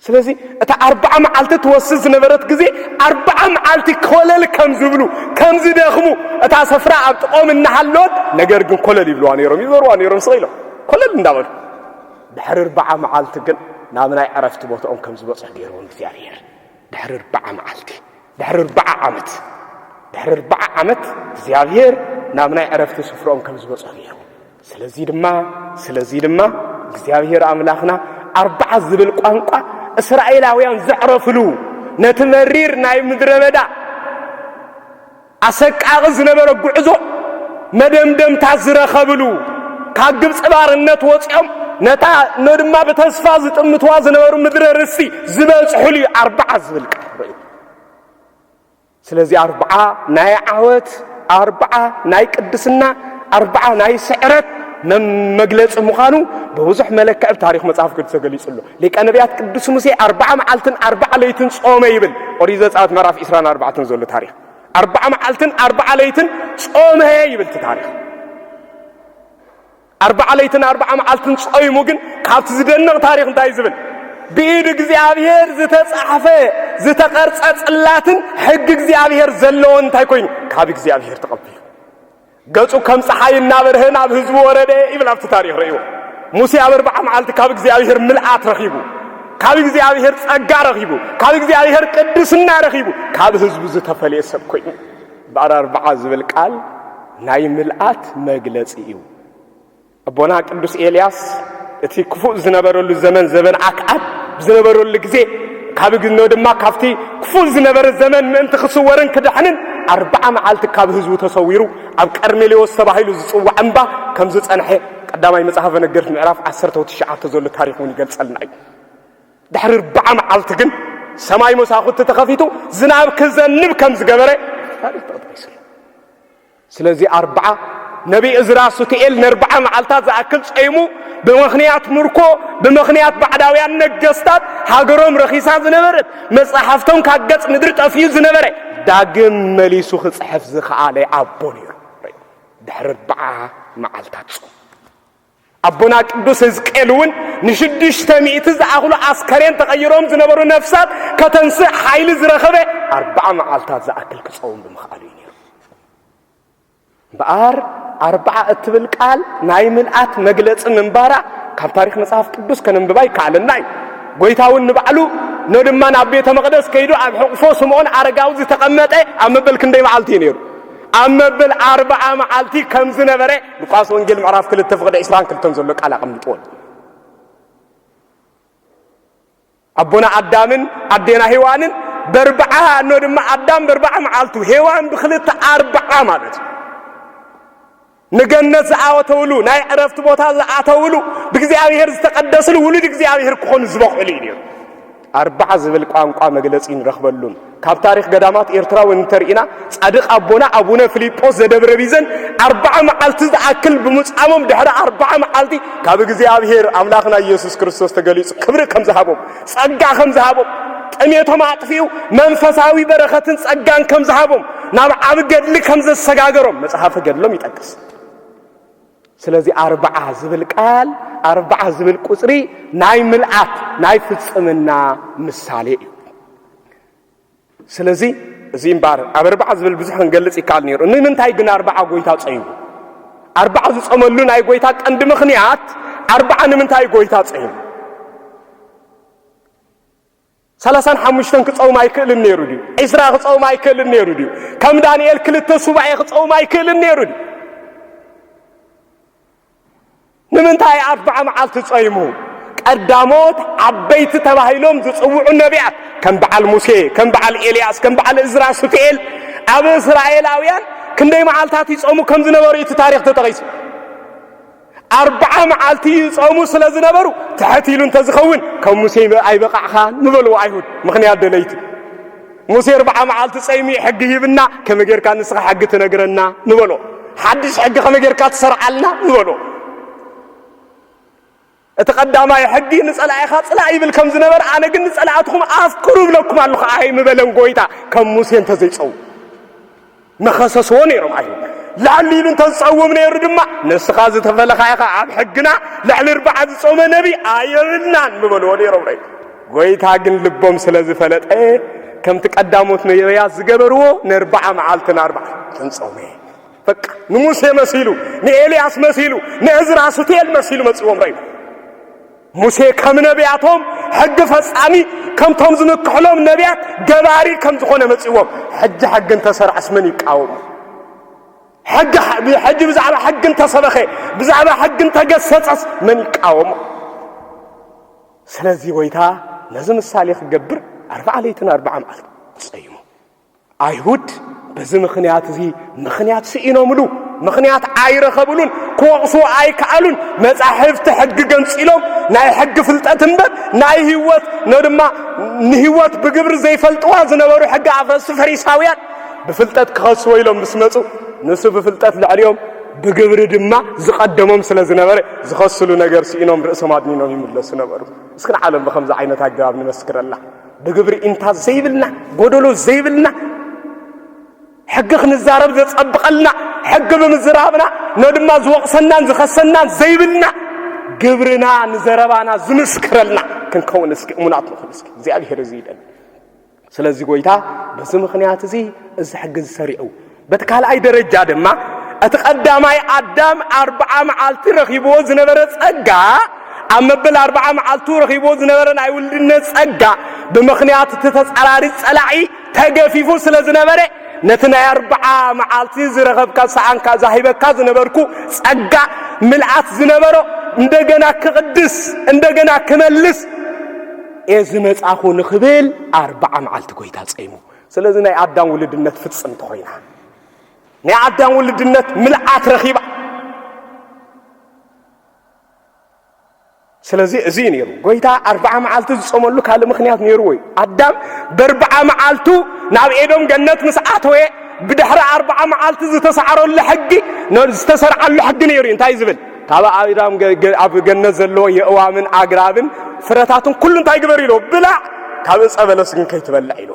ስለዚህ እታ 40 معلت ተወስዝ ነበረት ግዜ 40 معلت ኮለል ከም ዝብሉ ከም ዝደኽሙ እታ ሰፍራ ኣብ ጥቆም እንሃሎት ነገር ግን ኮለል ይብሉ ኣነሮም ይዘሩ ኣነሮም ስይሎ ኮለል እንዳበሉ ድሕሪ 40 معلت ግን ናብ ናይ ዕረፍቲ ቦታኦም ከም ዝበጽሕ ገይሮም እግዚአብሔር ድሕሪ 40 معلت ድሕሪ 40 ዓመት ድሕሪ 40 ዓመት እግዚአብሔር ናብ ናይ ዕረፍቲ ስፍሮኦም ከም ዝበጽሕ ገይሮም ስለዚህ ድማ እግዚአብሔር አምላኽና 40 ዝብል ቋንቋ እስራኤላውያን ዘዕረፍሉ ነትመሪር ናይ ምድረ በዳ አሰቃቂ ዝነበረ ጉዕዞ መደምደምታ ዝረኸብሉ ካብ ግብጽ ባርነት ወጽኦም ነታ ነድማ በተስፋ ዝጥምትዋ ዝነበሩ ምድረ ርስቲ ዝበጽሑሉ 40 ዝብል ቃል ስለዚህ 40 ናይ ዓወት 40 ናይ ቅድስና 40 ናይ ስዕረት መግለጽ ምዃኑ በብዙሕ መለክዕ ታሪኽ መጽሐፍ ቅዱስ ተገሊጹሉ ሊቀ ነቢያት ቅዱስ ሙሴ 40 መዓልትን 40 ለይትን ጾመ ይብል ኦሪት ዘጸአት ምዕራፍ 24 ዘሎ ታሪኽ 40 መዓልትን 40 ለይትን ጾመ ይብል ታሪኽ 40 ለይትን 40 መዓልትን ጾይሙ ግን ካብቲ ዝደነቕ ታሪኽ እንታይ ዝብል بإيد እግዚአብሔር ዝተጻحፈ ዝተቀርጸ ጽላትን ሕግ እግዚአብሔር ዘለውን ታይኮይን ካብ እግዚአብሔር ተቀበሉ ገጹ ከም ፀሐይና በርህን ኣብ ህዝቡ ወረደ ይብላፍ ታሪኽ ረእዩ ሙሴ ኣብ 40 መዓልቲ ካብ እግዚአብሔር ምልአት ረኺቡ ካብ እግዚአብሔር ጸጋ ረኺቡ ካብ እግዚአብሔር ቅድስና ረኺቡ ካብ ህዝቡ ዝተፈለየ ሰብ ኮይኑ በ40 ዝብል ቃል ናይ ምልአት መግለጽ እዩ አቦና ቅዱስ ኤልያስ እቲ ክፉእ ዝነበረሉ ዘመን አክዓብ ዝነበረሉ ግዜ ካብ ግኖ ድማ ካፍቲ ክፉእ ዝነበረ ዘመን ምእንቲ ክስወርን ክድሕንን 40 መዓልቲ ካብ ህዝቡ ተሰዊሩ ኣብ ቀርሜሌዎስ ተባሂሉ ዝጽዋዕ እምባ ከም ዝጸንሐ ቀዳማይ መጽሐፈ ነገሥት ምዕራፍ 19 ዘሎ ታሪኹን ይገልጸልና እዩ ድሕሪ 40 መዓልቲ ግን ሰማይ መሳኹት ተኸፊቱ ዝናብ ክዘንብ ከም ዝገበረ ታሪኽ ተጠቅሱ ስለዚ 40 ነቢ እዝራ ሱቲኤል ን40 መዓልታት ዝኣክል ጸይሙ በመኽንያት ምርኮ በመኽንያት ባዕዳውያን ነገስታት ሃገሮም ረኺሳ ዝነበረት መጽሐፍቶም ካገጽ ምድሪ ጠፍዩ ዝነበረ ዳግም መሊሱ ክጽሕፍ ዝኸኣለ ኣቦ ነይሩ ድሕሪ 40 መዓልታት አቦና ቅዱስ ሕዝቅኤል እውን ን600 ዝኣኽሉ አስከሬን ተቀይሮም ዝነበሩ ነፍሳት ከተንስእ ኃይል ዝረኸበ 40 መዓልታት ዝኣክል ክጸውም ብምኽኣሉ ነይሩ በአር 40 እትብል ቃል ናይ ምልአት መግለጽ ምንባራ ካብ ታሪኽ መጽሐፍ ቅዱስ ከነንብባይ ካለናይ ጎይታውን ንባዕሉ ነድማ ናብ ቤተ መቅደስ ከይዱ ኣብ ሕቁፎ ስምዖን አረጋዊ ዝተቀመጠ ኣብ መበል ክንደይ መዓልቲ ነይሩ ኣብ መበል 40 መዓልቲ ከም ዝነበረ ሉቃስ ወንጌል ምዕራፍ 2 ፍቅደ 22 ዘሎ ቃል አቀምጥዎን አቦና አዳምን አዴና ሔዋንን በ40 ነድማ አዳም በ40 መዓልቱ ሔዋን በ2 40 ማለት ንገነት ዝኣወተውሉ ናይ ዕረፍት ቦታ ዝኣተውሉ ብእግዚአብሔር ዝተቀደስሉ ውሉድ እግዚአብሔር ክኾኑ ዝበቕሉ እዩ 40 ዝብል ቋንቋ መግለጺ ንረኽበሉን ካብ ታሪኽ ገዳማት ኤርትራ ወንተርኢና ጻድቕ አቦና አቡነ ፊልጶስ ዘደብረ ቢዘን 40 መዓልቲ ዝኣክል ብምጻሞም ድሕሪ 40 መዓልቲ ካብ እግዚአብሔር አምላኽና ኢየሱስ ክርስቶስ ተገሊጹ ክብሪ ከም ዝሃቦም ጸጋ ከም ዝሃቦም ጥሜቶም አጥፊኡ መንፈሳዊ በረኸትን ጸጋን ከም ዝሃቦም ናብ ዓብ ገድሊ ከም ዘሰጋገሮም መጽሐፈ ገድሎም ይጠቅስ ስለዚህ 40 ዝብል ቃል 40 ዝብል ቁጽሪ ናይ ምልአት ናይ ፍጽምና ምሳሌ እዩ ስለዚህ እዚ እምባር ኣብ 40 ዝብል ብዙሕ ክንገልጽ ይካል ነይሩ ንምንታይ ግን 40 ጎይታ ጸይቡ 40 ዝጾመሉ ናይ ጎይታ ቀንዲ ምኽንያት 40 ንምንታይ ጎይታ ጸይቡ 35 ክጾም ኣይክእልን ነይሩ ድዩ 20 ክጾም ኣይክእልን ነይሩ ድዩ ከም ዳንኤል 2 ሱባኤ ክጾም ኣይክእልን ነይሩ ድዩ ንምንታይ 40 መዓልቲ ጸይሙ ቀዳሞት ዓበይቲ ተባሂሎም ዝጽውዑ ነቢያት ከም በዓል ሙሴ ከም በዓል ኤልያስ ከም በዓል እዝራ ሱቲኤል ኣብ እስራኤላውያን ክንደይ መዓልታት ይጾሙ ከም ዝነበሩ እቲ ታሪኽ ተጠቂሱ 40 መዓልቲ ይጾሙ ስለ ዝነበሩ ተሕቲሉ እንተዝኸውን ከም ሙሴ ኣይበቃዕኻ ንበልዎ ኣይሁድ ምኽንያት ደለይቲ ሙሴ 40 መዓልቲ ጸይሙ ሕጊ ሂብና ከመ ጌርካ ንስኻ ሕጊ ትነግረና ንበሎ ሓድሽ ሕጊ ከመ ጌርካ ትሰርዓልና ንበሎ اتقدما يحقي نصلايخا صلا يبل كم زنبر انا ግን صلاتكم افكروا بلكم الله اي مبلن ጎይታ ከም ሙሴ ተዘይጸው መخصصو ነይሮም አይ ላዕሊሉን ተጸውም ነይሩ ድማ ንስኻ ዝተፈለኻይኻ ኣብ ሕግና ላዕሊ 40 ዝጾመ ነቢ አይብልናን ብበልዎ ነይሮም ጎይታ ግን ልቦም ስለዝፈለጠ ከም ተቀዳሞት ነቢያት ዝገበርዎ ን40 መዓልትን 40 ተንጾመ በቃ ንሙሴ መሲሉ ንኤልያስ መሲሉ ንዕዝራ ሱቲኤል መሲሉ መጽኦም ረይ ሙሴ ከም ነቢያቶም ሕግ ፈጻሚ ከም ቶም ዝምክሕሎም ነቢያት ገባሪ ከም ዝኾነ መጽኦም ሕጅ ሕግን ተሰርዓስ ምን ይቃወም ሕጅ ብዛዕባ ሕግን ተሰበኸ ብዛዕባ ሕግን ተገሰጸስ ምን ይቃወም ስለዚህ ወይታ ነዚ ምሳሌ ክገብር 40 ለይትን 40 መዓልት ጸይሙ አይሁድ በዚ ምኽንያት እዚ ምኽንያት ሲኢኖምሉ ምኽንያት አይረኸብሉን ኮቅሱ አይካሉን መጻሕፍት ሕግ ገንጽሎም ናይ ሕግ ፍልጠት እምበር ናይ ህይወት ነድማ ንህይወት ብግብር ዘይፈልጥዋ ዝነበሩ ሕግ አፈስ ፈሪሳውያን ብፍልጠት ክኸስዎ ኢሎም ምስመጹ ንሱ ብፍልጠት ልዕልዮም ብግብር ድማ ዝቀደሞም ስለ ዝነበረ ዝኸስሉ ነገር ሲኢኖም ርእሶም አድኒኖም ይምለሱ ነበሩ እስከ ዓለም በከምዛ ዓይነት አገባብ ንመስክረላ ብግብር ኢንታ ዘይብልና ጎደሎ ዘይብልና ሕግ ክንዛረብ ዘጸብቀልና ሕግ ብምዝራብና ነድማ ዝወቅሰናን ዝኸሰናን ዘይብልና ግብርና ንዘረባና ዝምስክረልና ክንከውን እስኪ እሙናት ንኹን እስኪ እግዚአብሔር ዝይደል ስለዚህ ጎይታ በዚህ ምክንያት እዚ ሕግዝ ሰሪዑ በተካልአይ ደረጃ ድማ أتقدماي آدم 4 معالتي رخيبو زنبرة ጸጋ أمبل 4 معالتو رخيبو زنبرة نايولدنا ጸጋ بمخنيات تتصاراري ጸلاعي تغفيفو سلا زنبرة نتنا 4 معالتي زرغبكا سعنكا زاهيبكا زنبركو ጸጋ ملعات زنبرو እንደገና ከቅድስ እንደገና ከመልስ እዚ መጻኹ ንኽብል 4 معالتي ጎይታ ጸይሙ ስለዚህ ናይ አዳም ውልድነት ፍጽምት ኮይና ናይ አዳም ውልድነት ምልዓት ረኺባ ስለዚህ እዚ ነይሩ ጎይታ 40 መዓልቲ ዝጾመሉ ካለ ምክንያት ነይሩ ወይ አዳም በ40 መዓልቱ ናብ ኤዶም ገነት መስዓተወ ብድሕሪ 40 መዓልቲ ዝተሰዓረሉ ሕጊ ዝተሰርዓሉ ሕጊ ነይሩ እንታይ ዝብል ካብ አዳም ኣብ ገነት ዘሎ የእዋምን አግራብን ፍረታቱን ኩሉ እንታይ ግበር ኢሎ ብላ ካብ ጸበለስ ግን ከይትበልዕ ኢሎ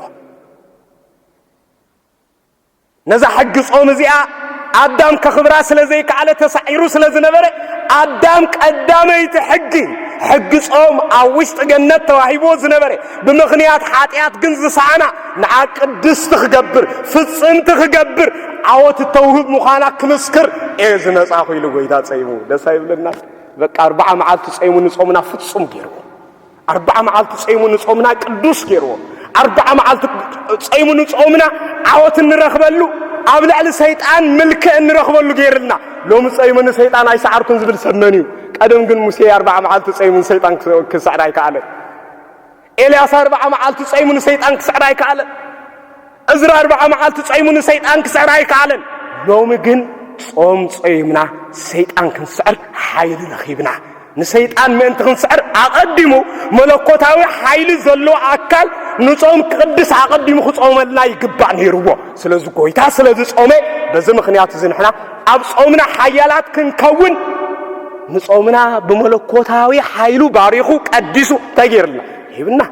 نزا حق صوم زيا آدم كخبرة سلزي كعلى تسعيرو سلزنبرة آدم قداميت حق صوم عوشت جنة توحيبو زنبرة بمغنيات حاتيات جنز سعنا نعاك قدس تخجبر فتصن تخجبر عوت التوحيد مخانك مسكر إيه زنس أخوي لقويدات سيمو ده سيب لنا بك 4 معالت سيمو نصومنا فتصم جيرو 4 معالت سيمو نصومنا قدس جيرو 4 معالت صيمو نصومنا عوت نرخبلو ابلع الشيطان ملك نرخبلو غيرنا لو صيمو الشيطان اي سعركم زبل سمنيو قدم كن موسى 4 معالت صيمو الشيطان كسعراي كاله الياس 4 معالت صيمو الشيطان كسعراي كاله ازرا 4 معالت صيمو الشيطان كسعراي كاله لوم كن صوم صيمنا الشيطان كسعر حيل نخيبنا نسيطان من تنسعر اقدمو ملكوتاوي حيل زلو اكل نصوم قدس اقدمو خصوم لا يغبا نيرو سلازو كويتا سلازو صومه بزي مخنيات زنحنا اب صومنا حيالات كنكون نصومنا بملكوتاوي حيلو باريخو قدسو تغيرنا يبنا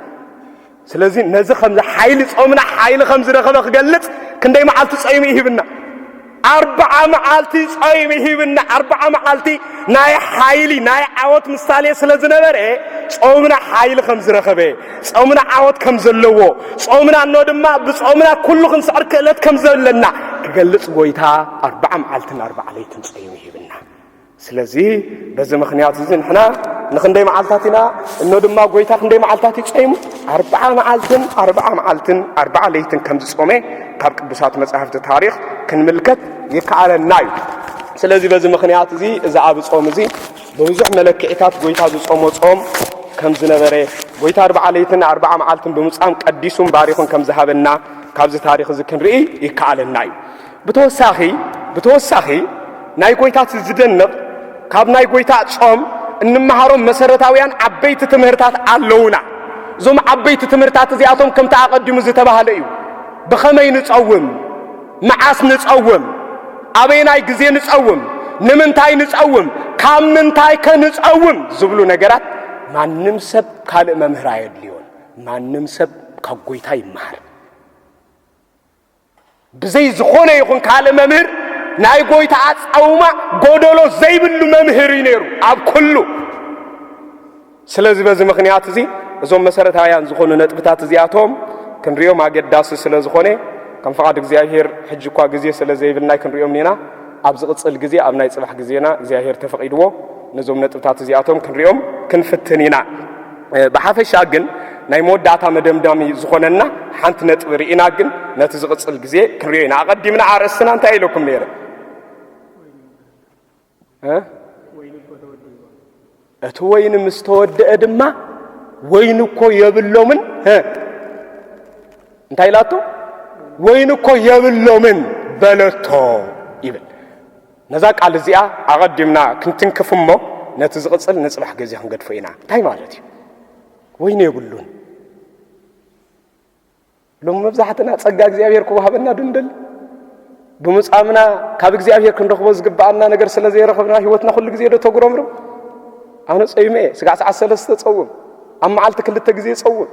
سلازي نزي خمس حيل صومنا حيل خمس رخبه خجلت كندي معالت صيمي يبنا 4 معالتي صيمي يبنا 4 معالتي ناي حيلي ناي عوت مستالي سلازنبره صومنا حيل خمس رخبه صومنا عوت كم زلوو صومنا انو دما بصومنا كل خنسعر كلت كم زلنا كغلص غويتا 4 معالتن 4 ليتن صيمي يبنا ስለዚህ በዚህ ምክንያት ዝን حنا ንክንደይ መዓልታቲና እንኖ ድማ ጎይታ ክንደይ መዓልታቲ ጸይሙ 40 መዓልትን 40 ለይትን ከም ዝጾመ ካብ ቅዱሳት መጻሕፍት ታሪኽ ክንምልከት ይከኣለና እዩ ስለዚህ በዚህ ምክንያት እዚ እዛ ኣብ ጾም እዚ ብዙሕ መለክዕታት ጎይታ ዝጾሞ ጾም ከም ዝነበረ ጎይታ 40 ለይትን 40 መዓልትን ብምጻም ቀዲሱን ባሪኹን ከም ዝሃበና ካብዚ ታሪኽ እዚ ክንርኢ ይከኣለና እዩ ብተወሳኺ ናይ ጎይታ ዝደነቕ ካብ ናይ ጎይታ ጾም እንመሃሮም መሰረታውያን ዓበይቲ ትምህርታት ኣለውና ዞም ዓበይቲ ትምህርታት እዚኣቶም ከም ተቀድሙ ዝተባሃለ እዩ በኸመይ ንጾም መዓስ ንጾም አበይናይ ግዜ ንጾም ንምንታይ ንጾም ካብ ምንታይ ከንጾም ዝብሉ ነገራት ማንም ሰብ ካልእ መምህር አይድልዮን ማንም ሰብ ካብ ጎይታ ይማር ብዘይ ዝኾነ ይኹን ካልእ መምህር ናይ ጎይታ አጻውማ ጎዶሎ ዘይብሉ መምህር ይነሩ ኣብ ኩሉ ስለዚህ በዚህ ምክንያት እዚ እዞም መሰረታውያን ዝኾኑ ነጥብታት እዚኣቶም ክንሪኦም አገዳሲ ስለዝኾነ ከም ፈቃድ እግዚአብሔር ሕጅኳ ግዜ ስለዘይብልና ክንሪኦም ኔና ኣብ ዝቅጽል ግዜ ኣብ ናይ ጽባሕ ግዜና እግዚአብሔር ተፈቂድዎ ነዞም ነጥብታት እዚኣቶም ክንሪኦም ክንፍትን ኢና በሓፈሻ ግን ናይ መወዳእታ መደምዳሚ ዝኾነና ሓንቲ ነጥብ ርኢና ግን ነቲ ዝቅጽል ግዜ ክንሪኦ ኢና አቀዲምና አርእስትና እንታይ ኢለኩም ነይረ እቱ ወይን ምስተወደአ ድማ ወይን እኮ የብሎምን እንታይ ላቶ ወይን እኮ የብሎምን በለቶ ይብል ነዛ ቃል እዚኣ አቀዲምና ክንትንክፍሞ ነቲ ዝቅጽል ንጽባሕ ግዜ ክንገድፎ ኢና እንታይ ማለት እዩ ወይን የብሉን ሎም መብዛሕትና ጸጋ እግዚአብሔር ክወሃበና ድንደል بمصامنا ካብ እግዚአብሔር ክንረኽቦ ዝግባአና ነገር ስለዘይረኽብና ህይወትና ሁሉ ግዜ ዶ ተግሮምሮ አነ ጸይሜ ስጋ 13 ጸውም አማዓልት ክልተ ግዜ ጸውም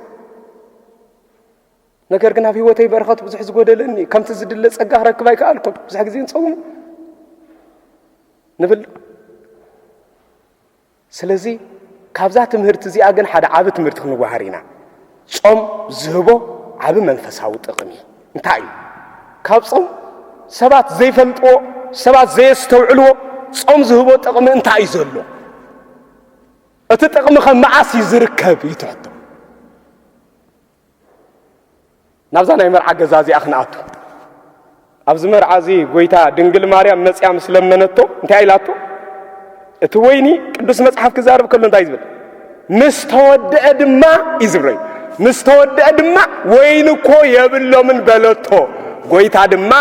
ነገር ግን ኣብ ህይወተይ በረኸት ብዙሕ ዝጎደለኒ ከምቲ ዝድለ ጸጋ ረክብ አይከኣልኩም ብዙሕ ግዜ ጸውም ንብል ስለዚህ ካብዛ ትምህርት እዚኣ ግን ሓደ ዓብ ትምህርት ክንዋሃር ኢና ጾም ዝህቦ ዓብ መንፈሳዊ ጥቕሚ እንታይ እዩ ካብ ጾም ሰባት ዘይፈልጥዎ ሰባት ዘየስተውዕልዎ ጾም ዝህቦ ጥቕሚ እንታይ እዩ ዘሎ እቲ ጥቕሚ ከም መዓስ ይዝርከብ ይትሕቶ ናብዛ ናይ መርዓ ገዛ እዚኣ ክንኣቱ ኣብዚ መርዓ እዚ ጎይታ ድንግል ማርያም መጽያ ምስለመነቶ እንታይ ኢላቶ እቲ ወይኒ ቅዱስ መጽሓፍ ክዛረብ ከሎ እንታይ ዝብል ምስ ተወደአ ድማ ይዝብረይ ምስ ተወደአ ድማ ወይኒ እኮ የብሎምን በለቶ ጎይታ ድማ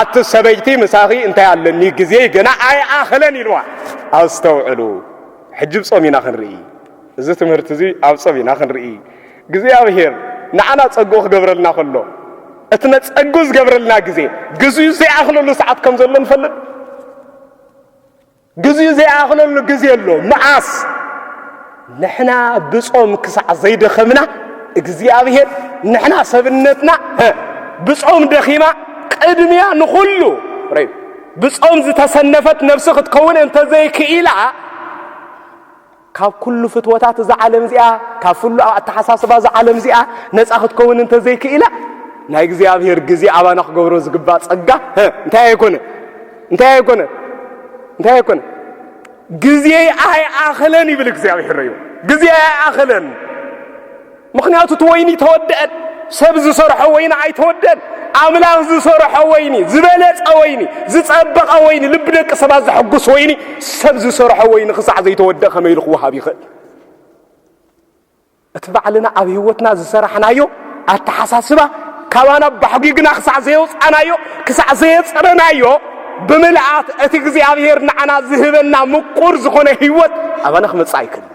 ኣቲ ሰበይቲ ምሳኺ እንታይ ኣለኒ ግዜ ገና ኣይኣኸለን ኢልዋ ኣስተውዕሉ ሕጅብ ጾም ኢና ክንርኢ እዚ ትምህርቲ እዚ ኣብ ጾም ኢና ክንርኢ እግዚኣብሔር ንዓና ፀጉ ክገብረልና ከሎ እቲ ነፀጉ ዝገብረልና ግዜ ግዝኡ ዘይኣኽለሉ ሰዓት ከም ዘሎ ንፈልጥ ግዝኡ ዘይኣኽለሉ ግዜ ኣሎ መዓስ ንሕና ብጾም ክሳዕ ዘይደኸምና እግዚአብሔር ንሕና ሰብነትና ብጾም ደኺማ ቅድሚያ ንኹሉ ብጾም ዝተሰነፈት ነፍሲ ክትከውን እንተ ዘይክኢላ ካብ ኩሉ ፍትወታት እዚ ዓለም እዚኣ ካብ ኩሉ ኣተሓሳስባ እዚ ዓለም እዚኣ ነፃ ክትከውን እንተ ዘይክኢላ ናይ እግዚአብሔር ግዜ ኣባና ክገብሮ ዝግባእ ጸጋ እንታይ ኣይኮነ ግዜ ኣይኣኽለን ይብል እግዚአብሔር እዩ ግዜ ኣይኣኽለን ምክንያቱ ተወይኒ ተወደአን ሰብ ዝሰርሖ ወይኒ ኣይተወደአን ኣምላኽ ዝሰርሖ ወይኒ ዝበለጸ ወይኒ ዝጸበቐ ወይኒ ልቢ ደቂ ሰባት ዝሕጉስ ወይኒ ሰብ ዝሰርሖ ወይኒ ክሳዕ ዘይተወደአ ከመይ ኢሉ ክወሃብ ይኽእል እቲ ባዕልና ኣብ ህይወትና ዝሰራሕናዮ ኣተሓሳስባ ካባና ባሕጊግና ክሳዕ ዘየውፃናዮ ክሳዕ ዘየፅረናዮ ብምልኣት እቲ እግዚኣብሔር ንዓና ዝህበና ምቁር ዝኾነ ህይወት ኣባና ክመፅእ ኣይክእል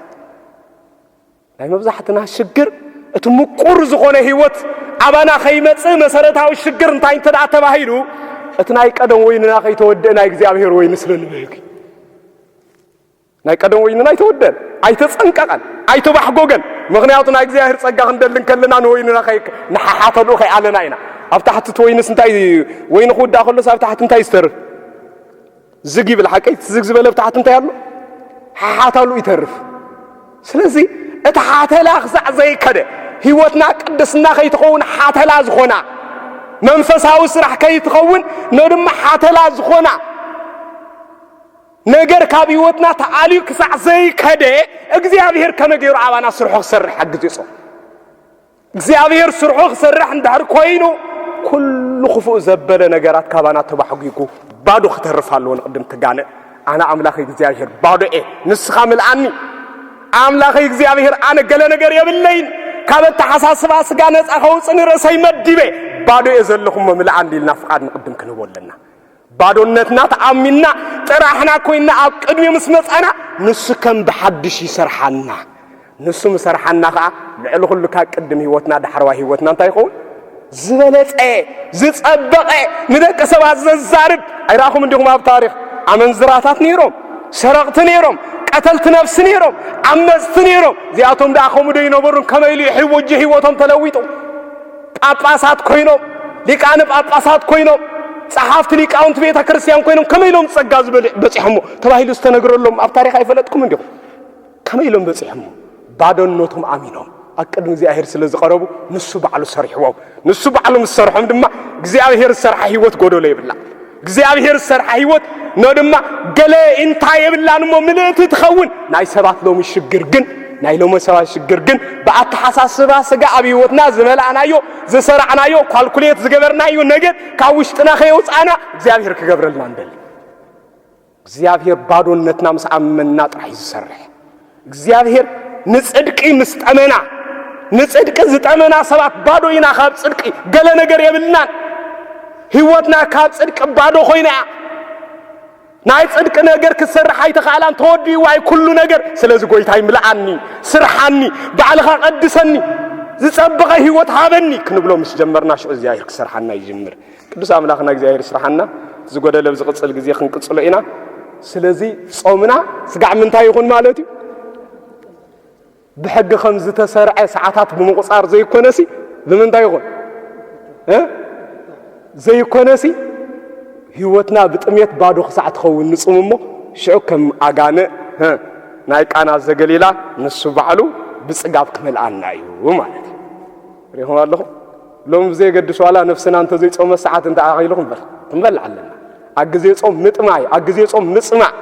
ናይ መብዛሕትና ሽግር እቲ ምቁር ዝኾነ ህይወት ኣባና ከይመፅእ መሰረታዊ ሽግር እንታይ እንተደኣ ተባሂሉ እቲ ናይ ቀደም ወይንና ከይተወደአ ናይ እግዚአብሔር ወይኒ ስለንበልኪ ናይ ቀደም ወይንና ኣይተወደአን ኣይተፀንቀቐን ኣይተባሕጎገን ምክንያቱ ናይ እግዚአብሔር ጸጋ ክንደልን ከለና ንወይንና ንሓሓተሉ ከይኣለና ኢና ኣብ ታሕቲ እቲ ወይንስ እንታይ ወይኒ ክውዳእ ከሎስ ኣብ ታሕቲ እንታይ ዝተርፍ ዝግ ይብል ሓቀይ ዝግ ዝበለ ኣብ ታሕቲ እንታይ ኣሎ ሓሓተሉ ይተርፍ ስለዚ እቲ ሓተላ ክሳዕ ዘይከደ ህይወትና ቅድስና ከይትኸውን ሓተላ ዝኾና መንፈሳዊ ስራሕ ከይትኸውን ነድማ ሓተላ ዝኾና ነገር ካብ ህይወትና ተዓልዩ ክሳዕ ዘይከደ እግዚአብሔር ከመገይሩ ኣባና ስርሖ ክሰርሕ ሓግዝ ይጾም እግዚአብሔር ስርሖ ክሰርሕ እንድሕር ኮይኑ ኩሉ ክፉእ ዘበለ ነገራት ካባና ተባሕጊጉ ባዶ ክተርፍ ኣለዎ ንቅድም ትጋንእ ኣነ ኣምላኽ እግዚአብሔር ባዶ ንስኻ ምልኣኒ ኣምላኽ እግዚአብሔር ኣነ ገለ ነገር የብለይን ካብ ኣተሓሳስባ ስጋ ነፃ ከውፅእ ንርእሰይ መዲበ ባዶ ዘለኹም ምልኣኒ ኢልና ፍቓድ ንቅድም ክንህቦ ኣለና ባዶነትና ተኣሚና ጥራሕና ኮይና ኣብ ቅድሚ ምስ መፀና ንሱ ከም ብሓድሽ ይሰርሓና ንሱ ምሰርሓና ከዓ ልዕሊ ኩሉ ካብ ቅድም ህይወትና ዳሕረዋይ ህይወትና እንታይ ይኸውን ዝበለፀ ዝፀበቐ ንደቂ ሰባት ዘዛርብ ኣይራኹም እንዲኹም ኣብ ታሪክ ኣመንዝራታት ነይሮም ሰረቕቲ ነይሮም ቀተልቲ ነፍሲ ነይሮም ዓመፅቲ ነይሮም እዚኣቶም ደኣ ከምኡ ዶ ይነበሩን ከመይ ኢሉ ይሕውጅ ህይወቶም ተለዊጡ ጳጳሳት ኮይኖም ሊቃነ ጳጳሳት ኮይኖም ጸሓፍቲ ሊቃውንቲ ቤተ ክርስቲያን ኮይኖም ከመይ ኢሎም ጸጋ በፂሖሞ ተባሂሉ ዝተነግረሎም ኣብ ታሪክ ኣይፈለጥኩም እንዲኹም ከመይ ኢሎም በፂሖሞ ባዶነቶም ኣሚኖም ኣብ ቅድሚ እግዚአብሔር ስለ ዝቐረቡ ንሱ ባዕሉ ሰሪሕዎም ንሱ ባዕሉ ምስ ሰርሖም ድማ እግዚአብሔር ዝሰርሐ ህይወት ጎደሎ ይብላ እግዚአብሔር ዝሰርሐ ህይወት ነድማ ገለ እንታይ የብላን እሞ ምልእቲ ትኸውን ናይ ሰባት ሎሚ ሽግር ግን ናይ ሎሚ ሰባት ሽግር ግን ብኣተሓሳስባ ስጋ ኣብ ህይወትና ዝመልኣናዮ ዝሰርዕናዮ ኳልኩሌት ዝገበርናዮ ነገር ካብ ውሽጥና ከየውፃና እግዚአብሔር ክገብረልና እንደሊ እግዚአብሔር ባዶነትና ምስ ኣመንና ጥራሕ ዝሰርሕ እግዚአብሔር ንጽድቂ ምስ ጠመና ንጽድቂ ዝጠመና ሰባት ባዶ ኢና ካብ ጽድቂ ገለ ነገር የብልናን ህይወትና ካብ ጽድቂ ባዶ ኮይና ናይ ጽድቂ ነገር ክሰርሕ ኣይተኻላን ተወዲኡ ዋይ ኩሉ ነገር ስለዚ ጎይታ ይምልኣኒ ስርሓኒ ባዕልኻ ቀድሰኒ ዝጸበቐ ህይወት ሃበኒ ክንብሎ ምስ ጀመርና ሽዑ እግዚአብሔር ክሰርሓና ይጅምር ቅዱስ ኣምላኽና እግዚአብሔር ይስርሓና ዝጎደለ ብዝቕፅል ግዜ ክንቅፅሎ ኢና ስለዚ ጾምና ስጋዕ ምንታይ ይኹን ማለት እዩ بحق خمسة تسرع ساعات بمقصار زي كونسي بمن تايقون زي كونسي هيوتنا بتأميت بعده ساعات خو نصومه شو كم أجانة ናይ ቃና ዘገሊላ ንሱ ባዕሉ ብጽጋብ ክመልአና እዩ ማለት ሪሆም ኣለኹ ሎም ብዘይ ገድስ ዋላ ነፍስና እንተ ዘይጾመ ሰዓት እንተ ኣኺልኩም ክንበል ኣለና ኣግዜ ጾም ምጥማይ ኣግዜ ጾም ምጽማዕ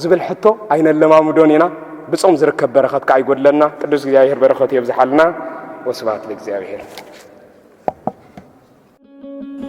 ዝብል ሕቶ ኣይነለማምዶን ኢና ብጾም ዝርከብ በረኸት ከኣይጎድለና ቅዱስ እግዚአብሔር በረኸት ይብዝሓልና ወስብሐት ለእግዚአብሔር